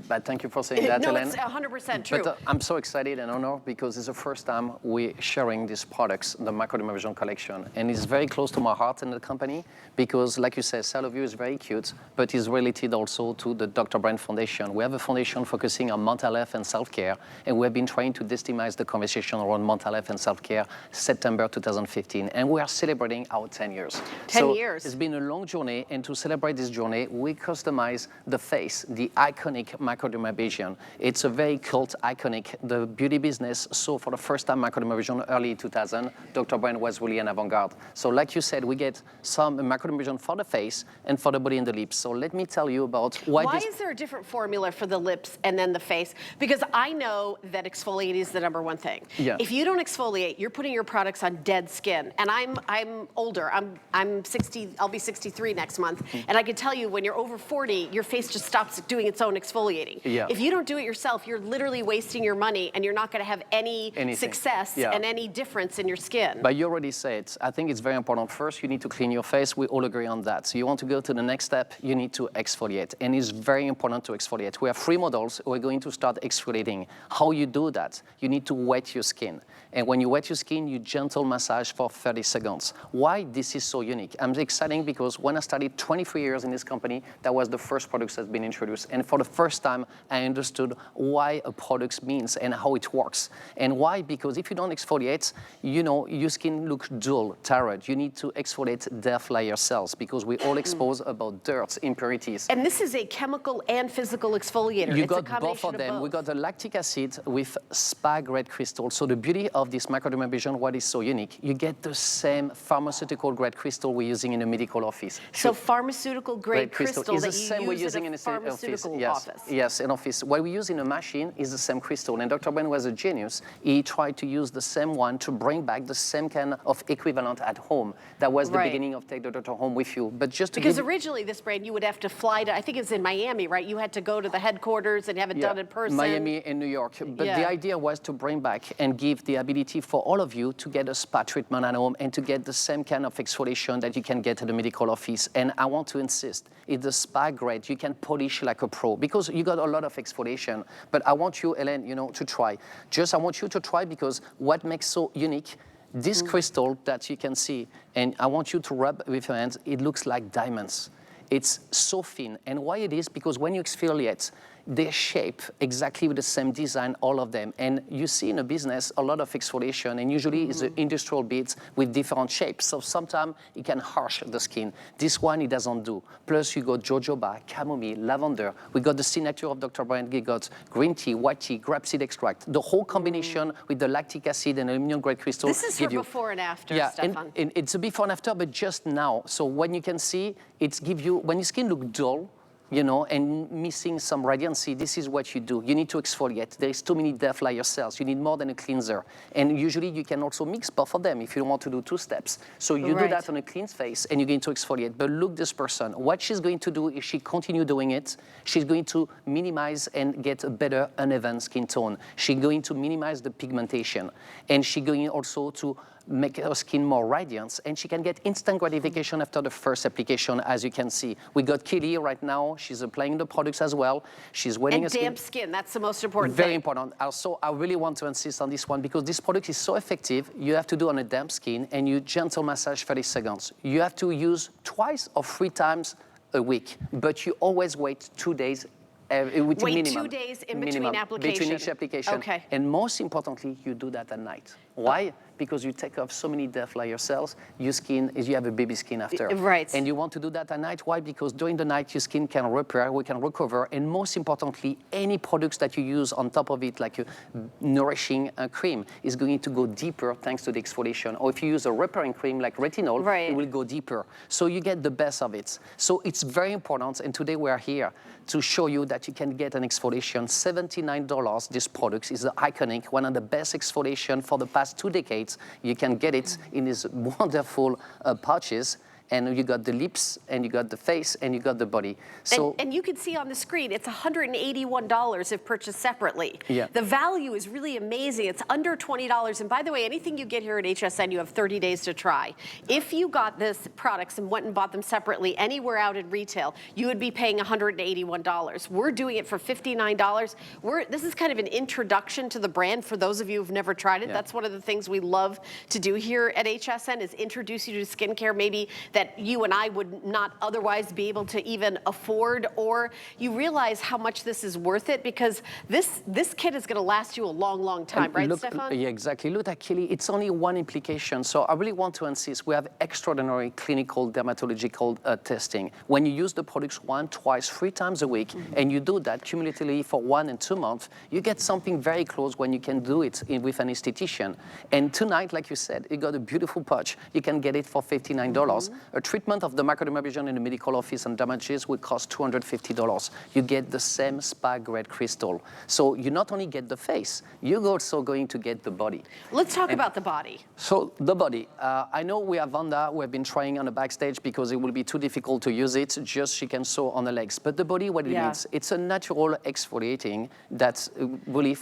But thank you for saying that, No, Helen. it's 100% true. But I'm so excited and honored because it's the first time we're sharing these products, the Microdermavision collection. And it's very close to my heart in the company because, like you said, Side of You is very cute, but it's related also to the Dr. Brandt Foundation. We have a foundation focusing on mental health and self-care, and we have been trying to destigmatize the conversation around mental health and self-care September 2015. And we are celebrating our 10 years. 10 years. It's been a long journey, and to celebrate this journey, we customize the face, the iconic Microdermavision. It's a very cult, iconic, the beauty business. So for the first time, Microdermavision, early 2000, Dr. Brandt was really an avant-garde. So like you said, we get some Microdermavision for the face and for the body and the lips. So let me tell you about why is there a different formula for the lips and then the face? Because I know that exfoliate is the number one thing. Yeah. If you don't exfoliate, you're putting your products on dead skin. And I'm older. I'm 60. I'll be 63 next month. And I can tell you, when you're over 40, your face just stops doing its own exfoliating. Yeah. If you don't do it yourself, you're literally wasting your money, and you're not going to have any success and any difference in your skin. But you already said, I think it's very important. First, you need to clean your face. We all agree on that. So you want to go to the next step, you need to exfoliate. And it's very important to exfoliate. We have 3 models. We're going to start exfoliating. How you do that? You need to wet your skin. And when you wet your skin, you gentle massage for 30 seconds. Why this is so unique? I'm excited because when I started 23 years in this company, that was the first product that's been introduced. And for the first time, I understood why a product means and how it works. And why? Because if you don't exfoliate, you know, your skin looks dull, tired. You need to exfoliate dead layer cells because we all expose about dirt, impurities. And this is a chemical and physical exfoliator. You it's got a combination both of them. both. We got the lactic acid with spa-grade crystal. So the beauty of this Microdermavision, what is so unique, you get the same pharmaceutical-grade crystal we're using in a medical office. So pharmaceutical-grade crystal is that the you same we're use using in in a a pharmaceutical office. Yes, in office. What we use in a machine is the same crystal. And Dr. Brandt was a genius. He tried to use the same one to bring back the same kind of equivalent at home. That was the beginning of Take the Doctor Home with You. But just to Because originally this brand, you would have to fly to, I think it's in Miami, right? You had to go to the headquarters and have it done in person. Miami and New York. But the idea was to bring back and give the ability for all of you to get a spa treatment at home and to get the same kind of exfoliation that you can get at the medical office. And I want to insist, it's the spa grade. You can polish like a pro because you got a lot of exfoliation. But I want you, Helen, you know, to try. I want you to try because what makes so unique, this crystal that you can see, and I want you to rub with your hands, it looks like diamonds. It's so thin. And why it is? Because when you exfoliate, they shape exactly with the same design, all of them. And you see in a business a lot of exfoliation, and usually it's the industrial beads with different shapes. So sometimes it can harsh the skin. This one it doesn't do. Plus you got jojoba, chamomile, lavender. We got the signature of Dr. Brandt. We got green tea, white tea, grapeseed extract. The whole combination with the lactic acid and aluminum grade crystal. This is her before and after, Stefan. And it's a before and after, but just now. So when you can see, it's give you, when your skin look dull, you know, and missing some radiancy, this is what you do. You need to exfoliate. There is too many dead layer cells. You need more than a cleanser. And usually you can also mix both of them if you don't want to do 2 steps. So you do that on a clean face and you're going to exfoliate. But look, this person, what she's going to do is she continue doing it. She's going to minimize and get a better uneven skin tone. She's going to minimize the pigmentation. And she's going also to make her skin more radiant, and she can get instant gratification after the first application, as you can see. We got Kelly right now. She's applying the products as well. She's wetting her And damp skin, that's the most important Very thing. important. Also, I really want to insist on this one because this product is so effective. You have to do on a damp skin and you gentle massage 30 seconds. You have to use twice or 3 times a week, but you always wait 2 days. Wait minimum, 2 days in between application. Between each application. Okay. And most importantly, you do that at night. Why? Because you take off so many dead layer cells, your skin is, you have a baby skin after. Right. And you want to do that at night. Why? Because during the night, your skin can repair, we can recover. And most importantly, any products that you use on top of it, like a nourishing cream, is going to go deeper thanks to the exfoliation. Or if you use a repairing cream like retinol, it will go deeper. So you get the best of it. So it's very important. And today we are here to show you that you can get an exfoliation, $79. This product is iconic, one of the best exfoliation for the past 2 decades. You can get it in these wonderful pouches. And you got the lips, and you got the face, and you got the body. So and you can see on the screen, it's $181 if purchased separately. Yeah. The value is really amazing. It's under $20. And by the way, anything you get here at HSN, you have 30 days to try. If you got this products and went and bought them separately anywhere out in retail, you would be paying $181. We're doing it for $59. This is kind of an introduction to the brand for those of you who've never tried it. Yeah. That's one of the things we love to do here at HSN is introduce you to skincare maybe that you and I would not otherwise be able to even afford, or you realize how much this is worth it because this kit is going to last you a long, long time, right, Stefan? Yeah, exactly. Look, actually, it's only one implication. So I really want to insist, we have extraordinary clinical dermatological testing. When you use the products 1, 2, 3 times a week, and you do that cumulatively for 1 and 2 months, you get something very close when you can do it with an esthetician. And tonight, like you said, you got a beautiful pouch. You can get it for $59. A treatment of the microdermabrasion in the medical office and damages will cost $250. You get the same spa-grade crystal. So you not only get the face, you're also going to get the body. Let's talk about the body. So the body. I know we have Wanda who have been trying on the backstage because it will be too difficult to use it. Just she can sew on the legs. But the body, what it needs, it's a natural exfoliating that's really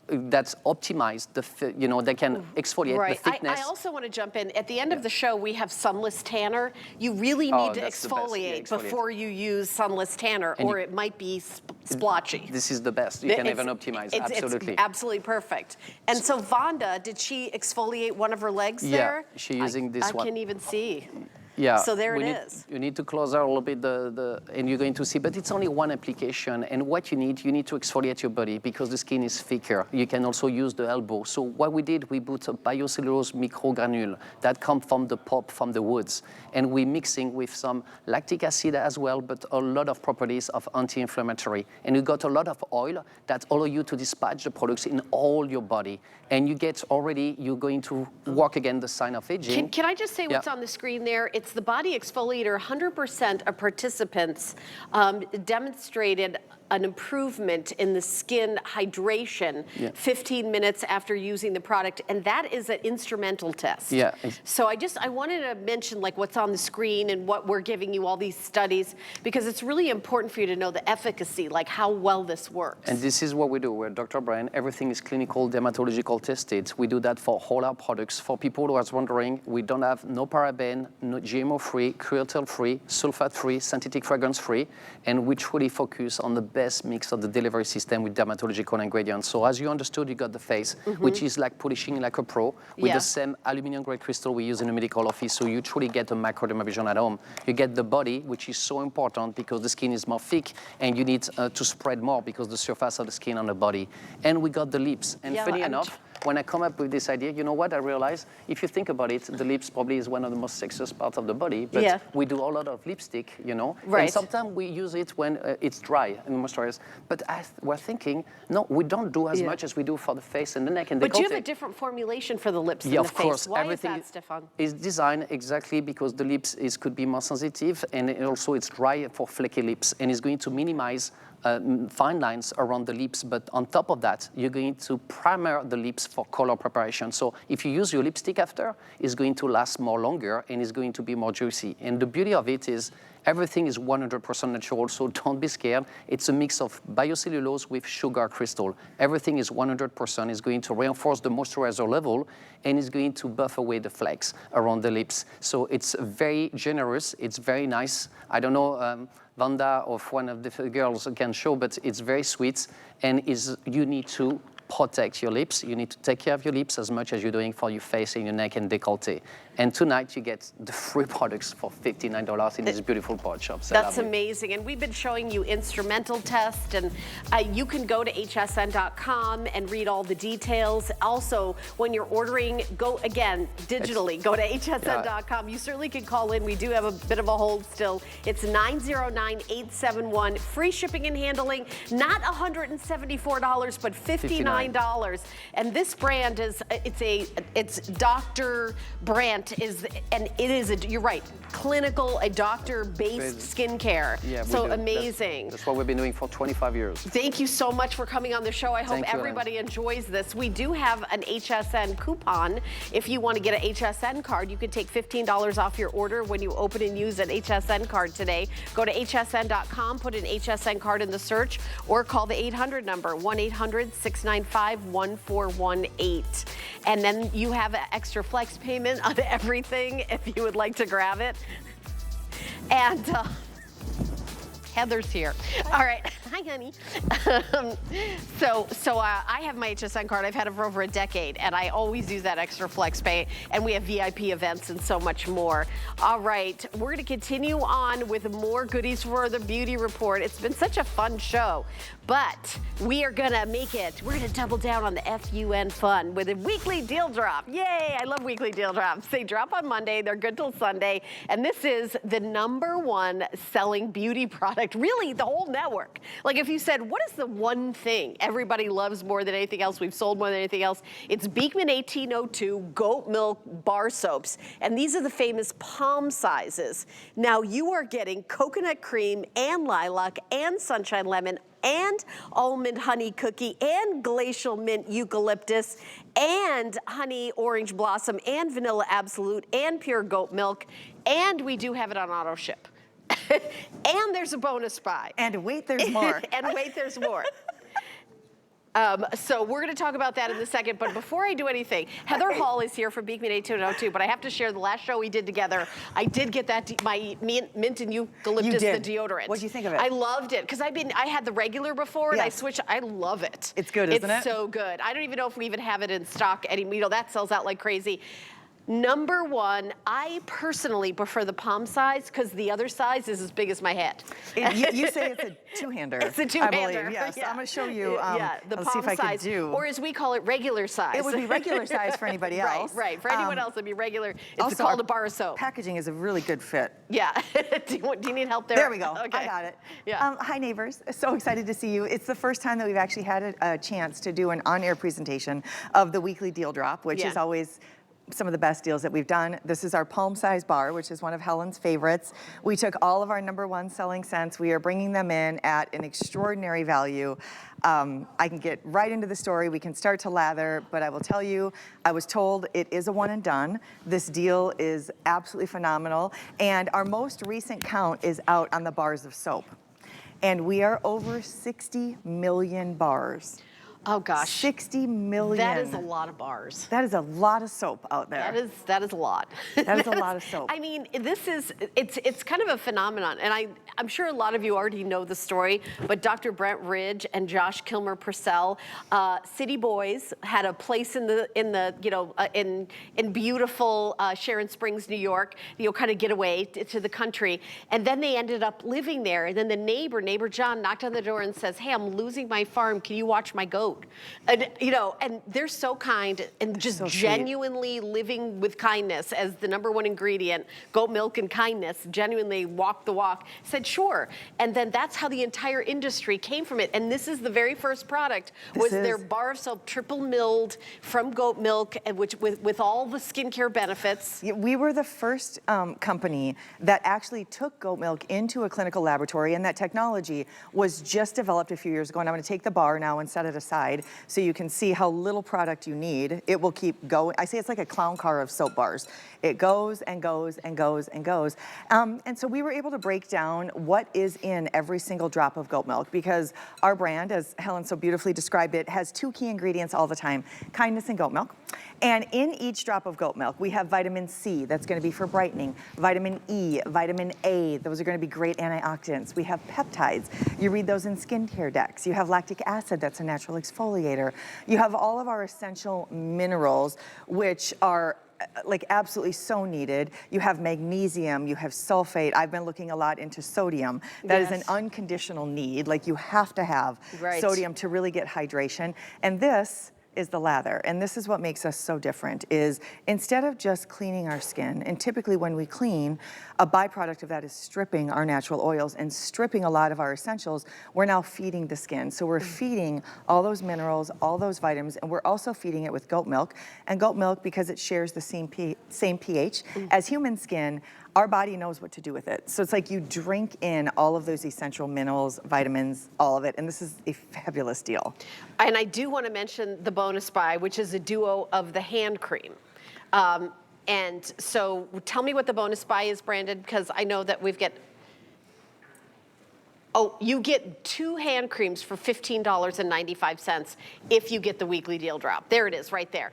that's optimized, they can exfoliate the thickness. I also want to jump in. At the end of the show, we have sunless tanner. You really need to exfoliate before you use sunless tanner, or it might be splotchy. This is the best. You can even optimize, absolutely. It's absolutely perfect. And so Vonda, did she exfoliate one of her legs there? Yeah, she's using this one. I can even see. Yeah. So there it is. You need to close out a little bit and you're going to see, but it's only one application. And what you need to exfoliate your body because the skin is thicker. You can also use the elbow. So what we did, we put a biocellulose microgranule that come from the pulp from the woods. And we're mixing with some lactic acid as well, but a lot of properties of anti-inflammatory. And you got a lot of oil that allow you to dispatch the products in all your body. And you get already, you're going to work again the sign of aging. Can I just say what's on the screen there? It's the body exfoliator. 100% of participants demonstrated an improvement in the skin hydration 15 minutes after using the product, and that is an instrumental test. Yeah. So I wanted to mention like what's on the screen and what we're giving you all these studies because it's really important for you to know the efficacy, like how well this works. And this is what we do. We're Dr. Brian. Everything is clinical, dermatological tested. We do that for all our products. For people who are wondering, we don't have no paraben, no GMO-free, cruelty-free, sulfate-free, synthetic fragrance-free, and we truly focus on the best mix of the delivery system with dermatological ingredients. So as you understood, you got the face, which is like polishing like a pro with the same aluminum grade crystal we use in the medical office. So you truly get a microdermabrasion at home. You get the body, which is so important because the skin is more thick and you need to spread more because the surface of the skin on the body. And we got the lips. And funny enough, when I come up with this idea, you know what I realized? If you think about it, the lips probably is one of the most sexiest parts of the body, but we do a lot of lipstick, and sometimes we use it when it's dry and moisturized. But we're thinking, no, we don't do as much as we do for the face and the neck and the But you have a different formulation for the lips and the face. Of course. Why Everything is that, Stefan? is designed exactly because the lips could be more sensitive and also it's dry for flaky lips and it's going to minimize fine lines around the lips, but on top of that, you're going to primer the lips for color preparation. So if you use your lipstick after, it's going to last more longer and it's going to be more juicy. And the beauty of it is Everything is 100% natural, so don't be scared. It's a mix of biocellulose with sugar crystal. Everything is 100%. It's going to reinforce the moisturizer level, and it's going to buff away the flakes around the lips. So it's very generous. It's very nice. I don't know, Vanda or one of the girls can show, but it's very sweet, and you need to protect your lips. You need to take care of your lips as much as you're doing for your face and your neck and décolleté. And tonight you get the free products for $59 in this beautiful pod shop. That's amazing. And we've been showing you instrumental tests, and you can go to hsn.com and read all the details. Also, when you're ordering, go again digitally. Go to hsn.com. You certainly can call in. We do have a bit of a hold still. It's 909-871. Free shipping and handling. Not $174, but $59. And this brand is, it's Dr. Brandt and it is, you're right, clinical, a doctor-based skincare. Yeah, so amazing. That's what we've been doing for 25 years. Thank you so much for coming on the show. I hope everybody enjoys this. We do have an HSN coupon. If you want to get an HSN card, you can take $15 off your order when you open and use an HSN card today. Go to hsn.com, put an HSN card in the search, or call the 800 number, 1-800-695-1418. And then you have an extra flex payment on everything if you would like to grab it. And Heather's here. All right. Hi, honey. So I have my HSN card. I've had it for over a decade, and I always use that extra flex pay, and we have VIP events and so much more. All right. We're going to continue on with more goodies for the Beauty Report. It's been such a fun show, but we are going to make it. We're going to double down on the FUN fun with a weekly deal drop. Yay. I love weekly deal drops. They drop on Monday. They're good till Sunday. And this is the #1 selling beauty product, really the whole network. Like if you said, what is the one thing everybody loves more than anything else, we've sold more than anything else, it's Beekman 1802 goat milk bar soaps. And these are the famous palm sizes. Now you are getting coconut cream and lilac and sunshine lemon and almond honey cookie and glacial mint eucalyptus and honey orange blossom and vanilla absolute and pure goat milk. And we do have it on auto ship. And there's a bonus buy. And wait, there's more. And wait, there's more. So we're going to talk about that in a second, but before I do anything, Heather Hall is here from Beekman 1802, but I have to share the last show we did together. I did get that, my mint and eucalyptus, the deodorant. What do you think of it? I loved it, because I had the regular before, and I switched. I love it. It's good, isn't it? It's so good. I don't even know if we even have it in stock anymore. You know, that sells out like crazy. #1, I personally prefer the palm size because the other size is as big as my head. You say it's a two-hander. It's a two-hander. I believe, yes. Yeah. I'm going to show you. The I'll palm see if I size, can do. or as we call it, regular size. It would be regular size for anybody else. Right. For anyone else, it'd be regular. It's also, called a bar of soap. Packaging is a really good fit. Yeah. do you need help there? There we go. Okay. I got it. Yeah. Hi, neighbors. So excited to see you. It's the first time that we've actually had a chance to do an on-air presentation of the weekly deal drop, which is always some of the best deals that we've done. This is our palm size bar, which is one of Helen's favorites. We took all of our #1 selling scents. We are bringing them in at an extraordinary value. I can get right into the story. We can start to lather, but I will tell you, I was told it is a one and done. This deal is absolutely phenomenal. And our most recent count is out on the bars of soap. And we are over 60 million bars. Oh gosh. 60 million. That is a lot of bars. That is a lot of soap out there. That is a lot. That is a lot of soap. I mean, it's kind of a phenomenon, and I'm sure a lot of you already know the story, but Dr. Brent Ridge and Josh Kilmer Purcell, City Boys, had a place in beautiful Sharon Springs, New York, kind of get away to the country, and then they ended up living there, and then the neighbor John, knocked on the door and says, "Hey, I'm losing my farm. Can you watch my goat?" And and they're so kind and just so genuinely living with kindness as the #1 ingredient, goat milk and kindness, genuinely walk the walk, said sure. And then that's how the entire industry came from it. And this is the very first product, their bar of soap, triple milled from goat milk, and which with all the skincare benefits. We were the first company that actually took goat milk into a clinical laboratory, and that technology was just developed a few years ago. And I'm going to take the bar now and set it aside. side so you can see how little product you need. It will keep going. I say it's like a clown car of soap bars. It goes and goes and goes and goes. And so we were able to break down what is in every single drop of goat milk, because our brand, as Helen so beautifully described it, has 2 key ingredients all the time: kindness and goat milk. And in each drop of goat milk, we have vitamin C, that's going to be for brightening, vitamin E, vitamin A, those are going to be great antioxidants. We have peptides. You read those in skincare decks. You have lactic acid, that's a natural exfoliator. You have all of our essential minerals, which are like absolutely so needed. You have magnesium, you have sulfate. I've been looking a lot into sodium. That is an unconditional need. Like, you have to have sodium to really get hydration. And this is the lather. And this is what makes us so different, is instead of just cleaning our skin, and typically when we clean, a byproduct of that is stripping our natural oils and stripping a lot of our essentials, we're now feeding the skin. So we're feeding all those minerals, all those vitamins, and we're also feeding it with goat milk. And goat milk, because it shares the same pH as human skin, our body knows what to do with it. So it's like you drink in all of those essential minerals, vitamins, all of it. And this is a fabulous deal. And I do want to mention the bonus buy, which is a duo of the hand cream. And so tell me what the bonus buy is, Brandon, because I know that we've got, oh, you get 2 hand creams for $15.95 if you get the weekly deal drop. There it is, right there.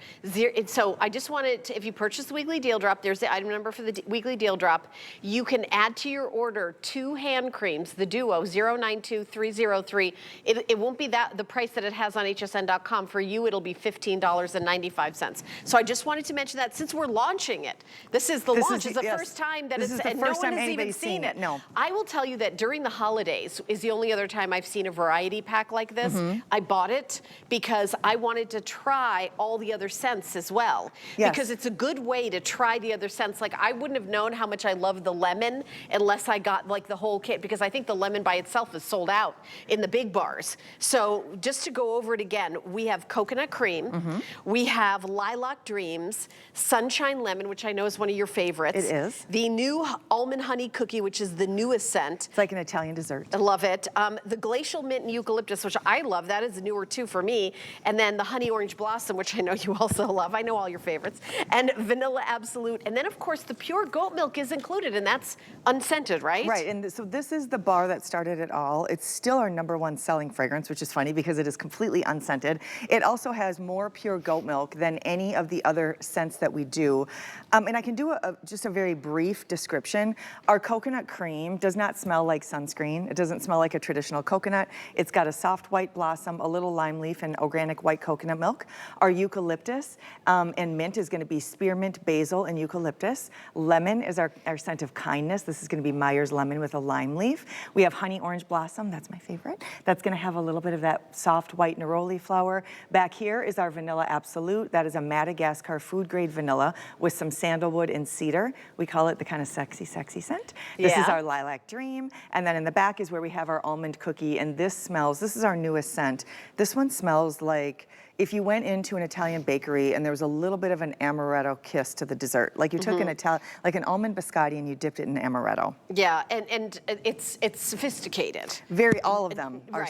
So I just wanted to, if you purchase the weekly deal drop, there's the item number for the weekly deal drop. You can add to your order 2 hand creams, the duo 092303. It won't be the price that it has on hsn.com. For you, it'll be $15.95. So I just wanted to mention that since we're launching it. This is the launch. It's the first time that it's, and no one has even seen it. No. I will tell you that during the holidays is the only other time I've seen a variety pack like this. I bought it because I wanted to try all the other scents as well. Because it's a good way to try the other scents. Like, I wouldn't have known how much I love the lemon unless I got like the whole kit, because I think the lemon by itself is sold out in the big bars. So just to go over it again, we have coconut cream, we have lilac dreams, sunshine lemon, which I know is one of your favorites. It is. The new almond honey cookie, which is the newest scent. It's like an Italian dessert. I love it. The glacial mint and eucalyptus, which I love, that is newer too for me. And then the honey orange blossom, which I know you also love. I know all your favorites. And vanilla absolute. And then of course the pure goat milk is included, and that's unscented, right? Right, and so this is the bar that started it all. It's still our #1 selling fragrance, which is funny because it is completely unscented. It also has more pure goat milk than any of the other scents that we do. And I can do just a very brief description. Our coconut cream does not smell like sunscreen. It doesn't smell like a traditional coconut. It's got a soft white blossom, a little lime leaf, and organic white coconut milk. Our eucalyptus and mint is going to be spearmint, basil, and eucalyptus. Lemon is our scent of kindness. This is going to be Meyer's lemon with a lime leaf. We have honey orange blossom. That's my favorite. That's going to have a little bit of that soft white neroli flower. Back here is our vanilla absolute. That is a Madagascar food grade vanilla with some sandalwood and cedar. We call it the kind of sexy, sexy scent. This is our lilac dream. And then in the back is where we have our almond cookie, and this is our newest scent. This one smells like if you went into an Italian bakery and there was a little bit of an amaretto kiss to the dessert, like you took like an almond biscotti and you dipped it in amaretto. Yeah, and it's sophisticated. All of them are,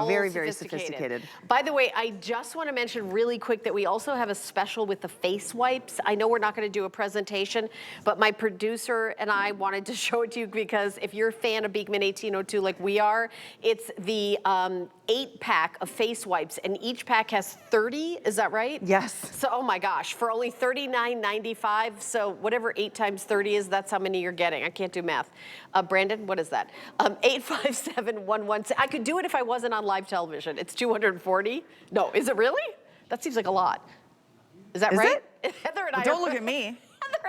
very, very sophisticated. By the way, I just want to mention really quick that we also have a special with the face wipes. I know we're not going to do a presentation, but my producer and I wanted to show it to you because if you're a fan of Beekman 1802 like we are, it's the 8-pack of face wipes, and each pack has 30, is that right? Yes. So, oh my gosh, for only $39.95, so whatever 8 times 30 is, that's how many you're getting. I can't do math. Brandon, what is that? 857-116. I could do it if I wasn't on live television. It's 240. No, is it really? That seems like a lot. Is that right? Heather and I Don't look at me.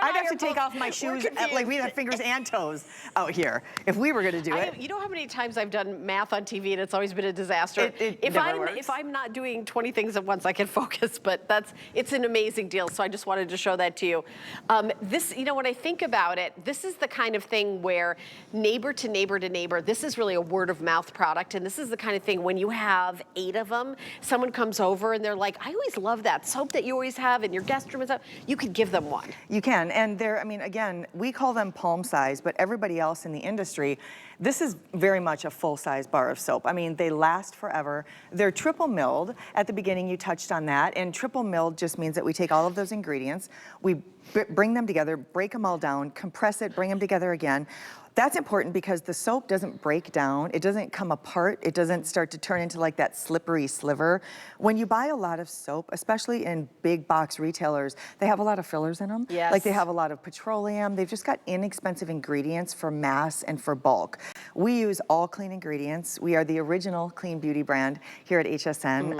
I'd have to take off my shoes, like we have fingers and toes out here if we were going to do it. You know how many times I've done math on TV and it's always been a disaster? If I'm not doing 20 things at once, I can focus, but it's an amazing deal, so I just wanted to show that to you. When I think about it, this is the kind of thing where neighbor to neighbor to neighbor, this is really a word of mouth product, and this is the kind of thing when you have 8 of them, someone comes over and they're like, I always love that soap that you always have in your guest room and stuff. You could give them one. You can, and again, we call them palm size, but everybody else in the industry, This is very much a full-size bar of soap. I mean, they last forever. They're triple milled. At the beginning, you touched on that. And triple milled just means that we take all of those ingredients, we bring them together, break them all down, compress it, bring them together again. That's important because the soap doesn't break down, it doesn't come apart, it doesn't start to turn into like that slippery sliver. When you buy a lot of soap, especially in big box retailers, they have a lot of fillers in them. Yes. Like they have a lot of petroleum, they've just got inexpensive ingredients for mass and for bulk. We use all clean ingredients. We are the original clean beauty brand here at HSN.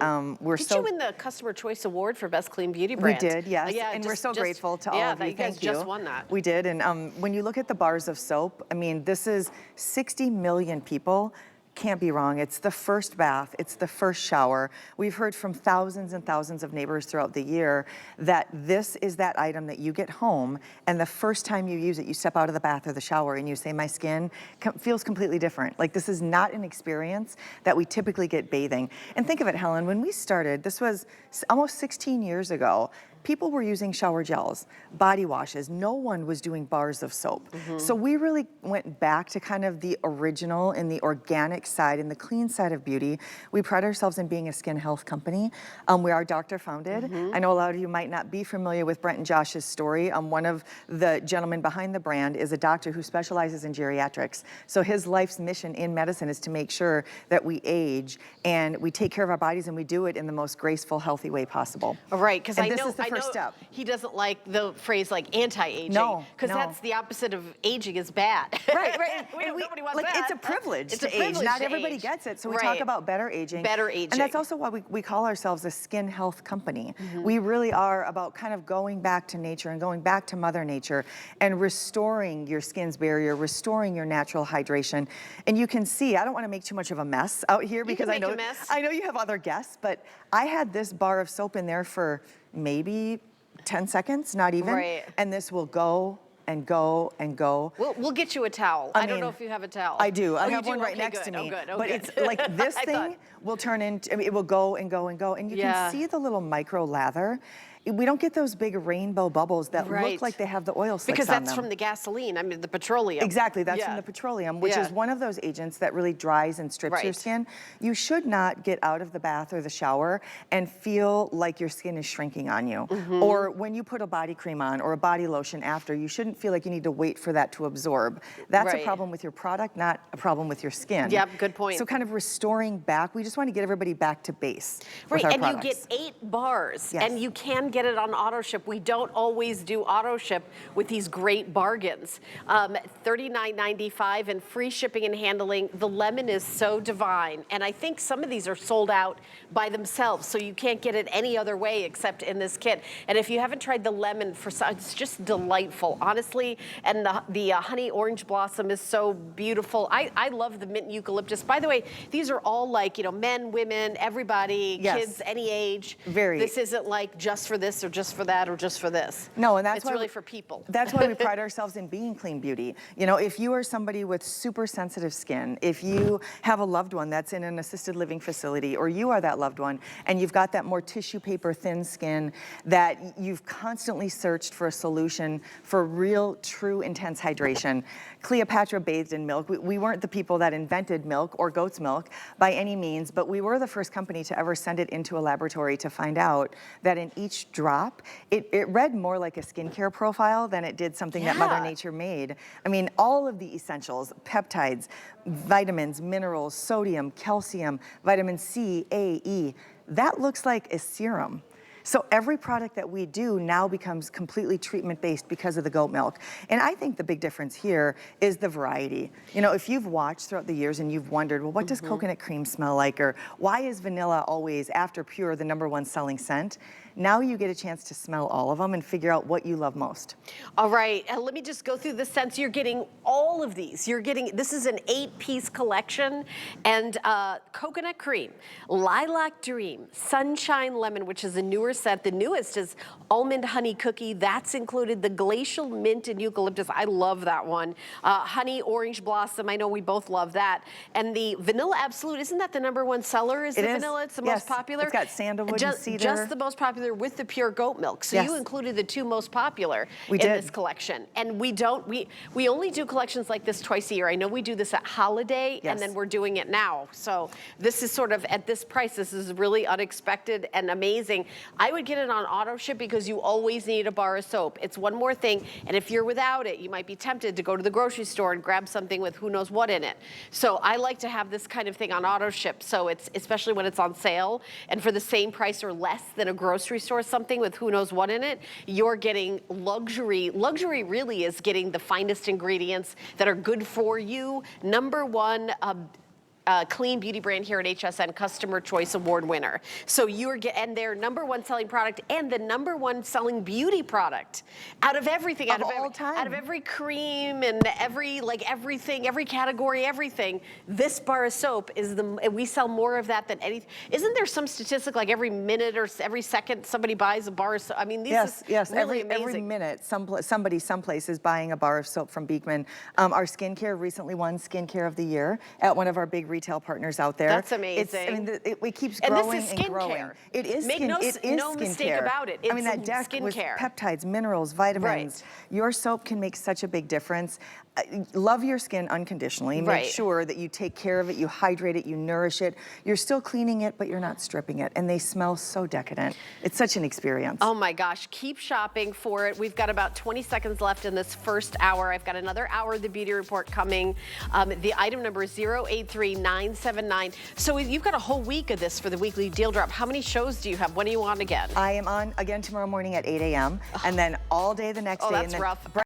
Did you win the Customer Choice Award for Best Clean Beauty Brand? We did, yes. Yeah, and we're so grateful to all of you. You guys Thank you. just won that. We did, and when you look at the bars of soap, I mean, this is 60 million people. Can't be wrong. It's the first bath. It's the first shower. We've heard from thousands and thousands of neighbors throughout the year that this is that item that you get home and the first time you use it, you step out of the bath or the shower and you say, my skin feels completely different. Like this is not an experience that we typically get bathing. And think of it, Helen, when we started, this was almost 16 years ago, people were using shower gels, body washes. No one was doing bars of soap. So we really went back to kind of the original and the organic side and the clean side of beauty. We pride ourselves in being a skin health company. We are doctor founded. I know a lot of you might not be familiar with Brent and Josh's story. One of the gentlemen behind the brand is a doctor who specializes in geriatrics. So his life's mission in medicine is to make sure that we age and we take care of our bodies and we do it in the most graceful, healthy way possible. Right, because I know step. He doesn't like the phrase like anti-aging. No, because that's the opposite of aging is bad. Right. Nobody wants like, that. It's a privilege It's to a privilege age. Not to everybody age. gets it. So we talk about better aging. Better aging. And that's also why we call ourselves a skin health company. We really are about kind of going back to nature and going back to Mother Nature and restoring your skin's barrier, restoring your natural hydration. And you can see, I don't want to make too much of a mess out here because I know you have other guests, but I had this bar of soap in there for maybe 10 seconds, not even. Right. And this will go and go and go. We'll get you a towel. I don't know if you have a towel. I do. I Oh, have you one do? right Okay, next good. to me. Oh, good. Oh, but good. it's like this thing will turn into, I mean, it will go and go and go. And you can see the little micro lather. We don't get those big rainbow bubbles that look like they have the oil slicks because on that's them. from the gasoline, I mean the petroleum. Exactly, that's from the petroleum, which is one of those agents that really dries and strips your skin. You should not get out of the bath or the shower and feel like your skin is shrinking on you. Or when you put a body cream on or a body lotion after, you shouldn't feel like you need to wait for that to absorb. That's a problem with your product, not a problem with your skin. Yep, good point. So kind of restoring back, we just want to get everybody back to base Right, with our and products. you get 8 bars, and you can get it on auto ship. We don't always do auto ship with these great bargains. $39.95 and free shipping and handling. The lemon is so divine, and I think some of these are sold out by themselves, so you can't get it any other way except in this kit. And if you haven't tried the lemon, it's just delightful, honestly. And the honey orange blossom is so beautiful. I love the mint eucalyptus. By the way, these are all like, you know, men, women, everybody, kids, any age. This isn't like just for this or just for that or just for this. No, and that's it's really for people. That's why we pride ourselves in being clean beauty. You know, if you are somebody with super sensitive skin, if you have a loved one that's in an assisted living facility, or you are that loved one, and you've got that more tissue paper thin skin that you've constantly searched for a solution for real, true, intense hydration. Cleopatra bathed in milk. We weren't the people that invented milk or goat's milk by any means, but we were the first company to ever send it into a laboratory to find out that in each drop, it read more like a skincare profile than it did something that Mother Nature made. I mean, all of the essentials, peptides, vitamins, minerals, sodium, calcium, vitamin C, A, E, that looks like a serum. So every product that we do now becomes completely treatment-based because of the goat milk. And I think the big difference here is the variety. You know, if you've watched throughout the years and you've wondered, well, what does coconut cream smell like? Or why is vanilla always, after pure, the #1 selling scent? Now you get a chance to smell all of them and figure out what you love most. All right, let me just go through the scents. You're getting all of these. You're getting, this is an 8-piece collection, and coconut cream, lilac dream, sunshine lemon, which is a newer scent. The newest is almond honey cookie. That's included. The glacial mint and eucalyptus. I love that one. Honey orange blossom. I know we both love that. And the vanilla absolute. Isn't that the #1 seller? Is the vanilla? It's the most popular. It's got sandalwood and cedar. Just the most popular. popular with the pure goat milk. So Yes. you included the 2 most popular in did. this collection. And we only do collections like this twice a year. I know we do this at holiday, Yes. and then we're doing it now. So this is sort of, at this price, this is really unexpected and amazing. I would get it on auto ship because you always need a bar of soap. It's one more thing, and if you're without it, you might be tempted to go to the grocery store and grab something with who knows what in it. So I like to have this kind of thing on auto ship, so it's, especially when it's on sale, and for the same price or less than a grocery store something with who knows what in it, you're getting luxury. Luxury really is getting the finest ingredients that are good for you. #1 clean beauty brand here at HSN, Customer Choice Award winner. So and their #1 selling product and the #1 selling beauty product out of everything, out of every cream and everything, every category, everything. This bar of soap is we sell more of that than anything. Isn't there some statistic like every minute or every second somebody buys a bar of soap? I mean, this is really amazing. Every minute somebody someplace is buying a bar of soap from Beekman. Our skincare recently won Skincare of the Year at one of our big retail partners out there. That's amazing. I mean, it keeps and growing this is and growing. skincare. It is Make no mistake skincare. about it. It's I mean, that deck with skincare. peptides, minerals, vitamins. Your soap can make such a big difference. Love your skin unconditionally. Make sure that you take care of it, you hydrate it, you nourish it. You're still cleaning it, but you're not stripping it. And they smell so decadent. It's such an experience. Oh my gosh, keep shopping for it. We've got about 20 seconds left in this first hour. I've got another hour of the beauty report coming. The item number is 083979. So you've got a whole week of this for the weekly deal drop. How many shows do you have? When are you on again? I am on again tomorrow morning at 8 a.m. and then all day the next day. That's and then rough.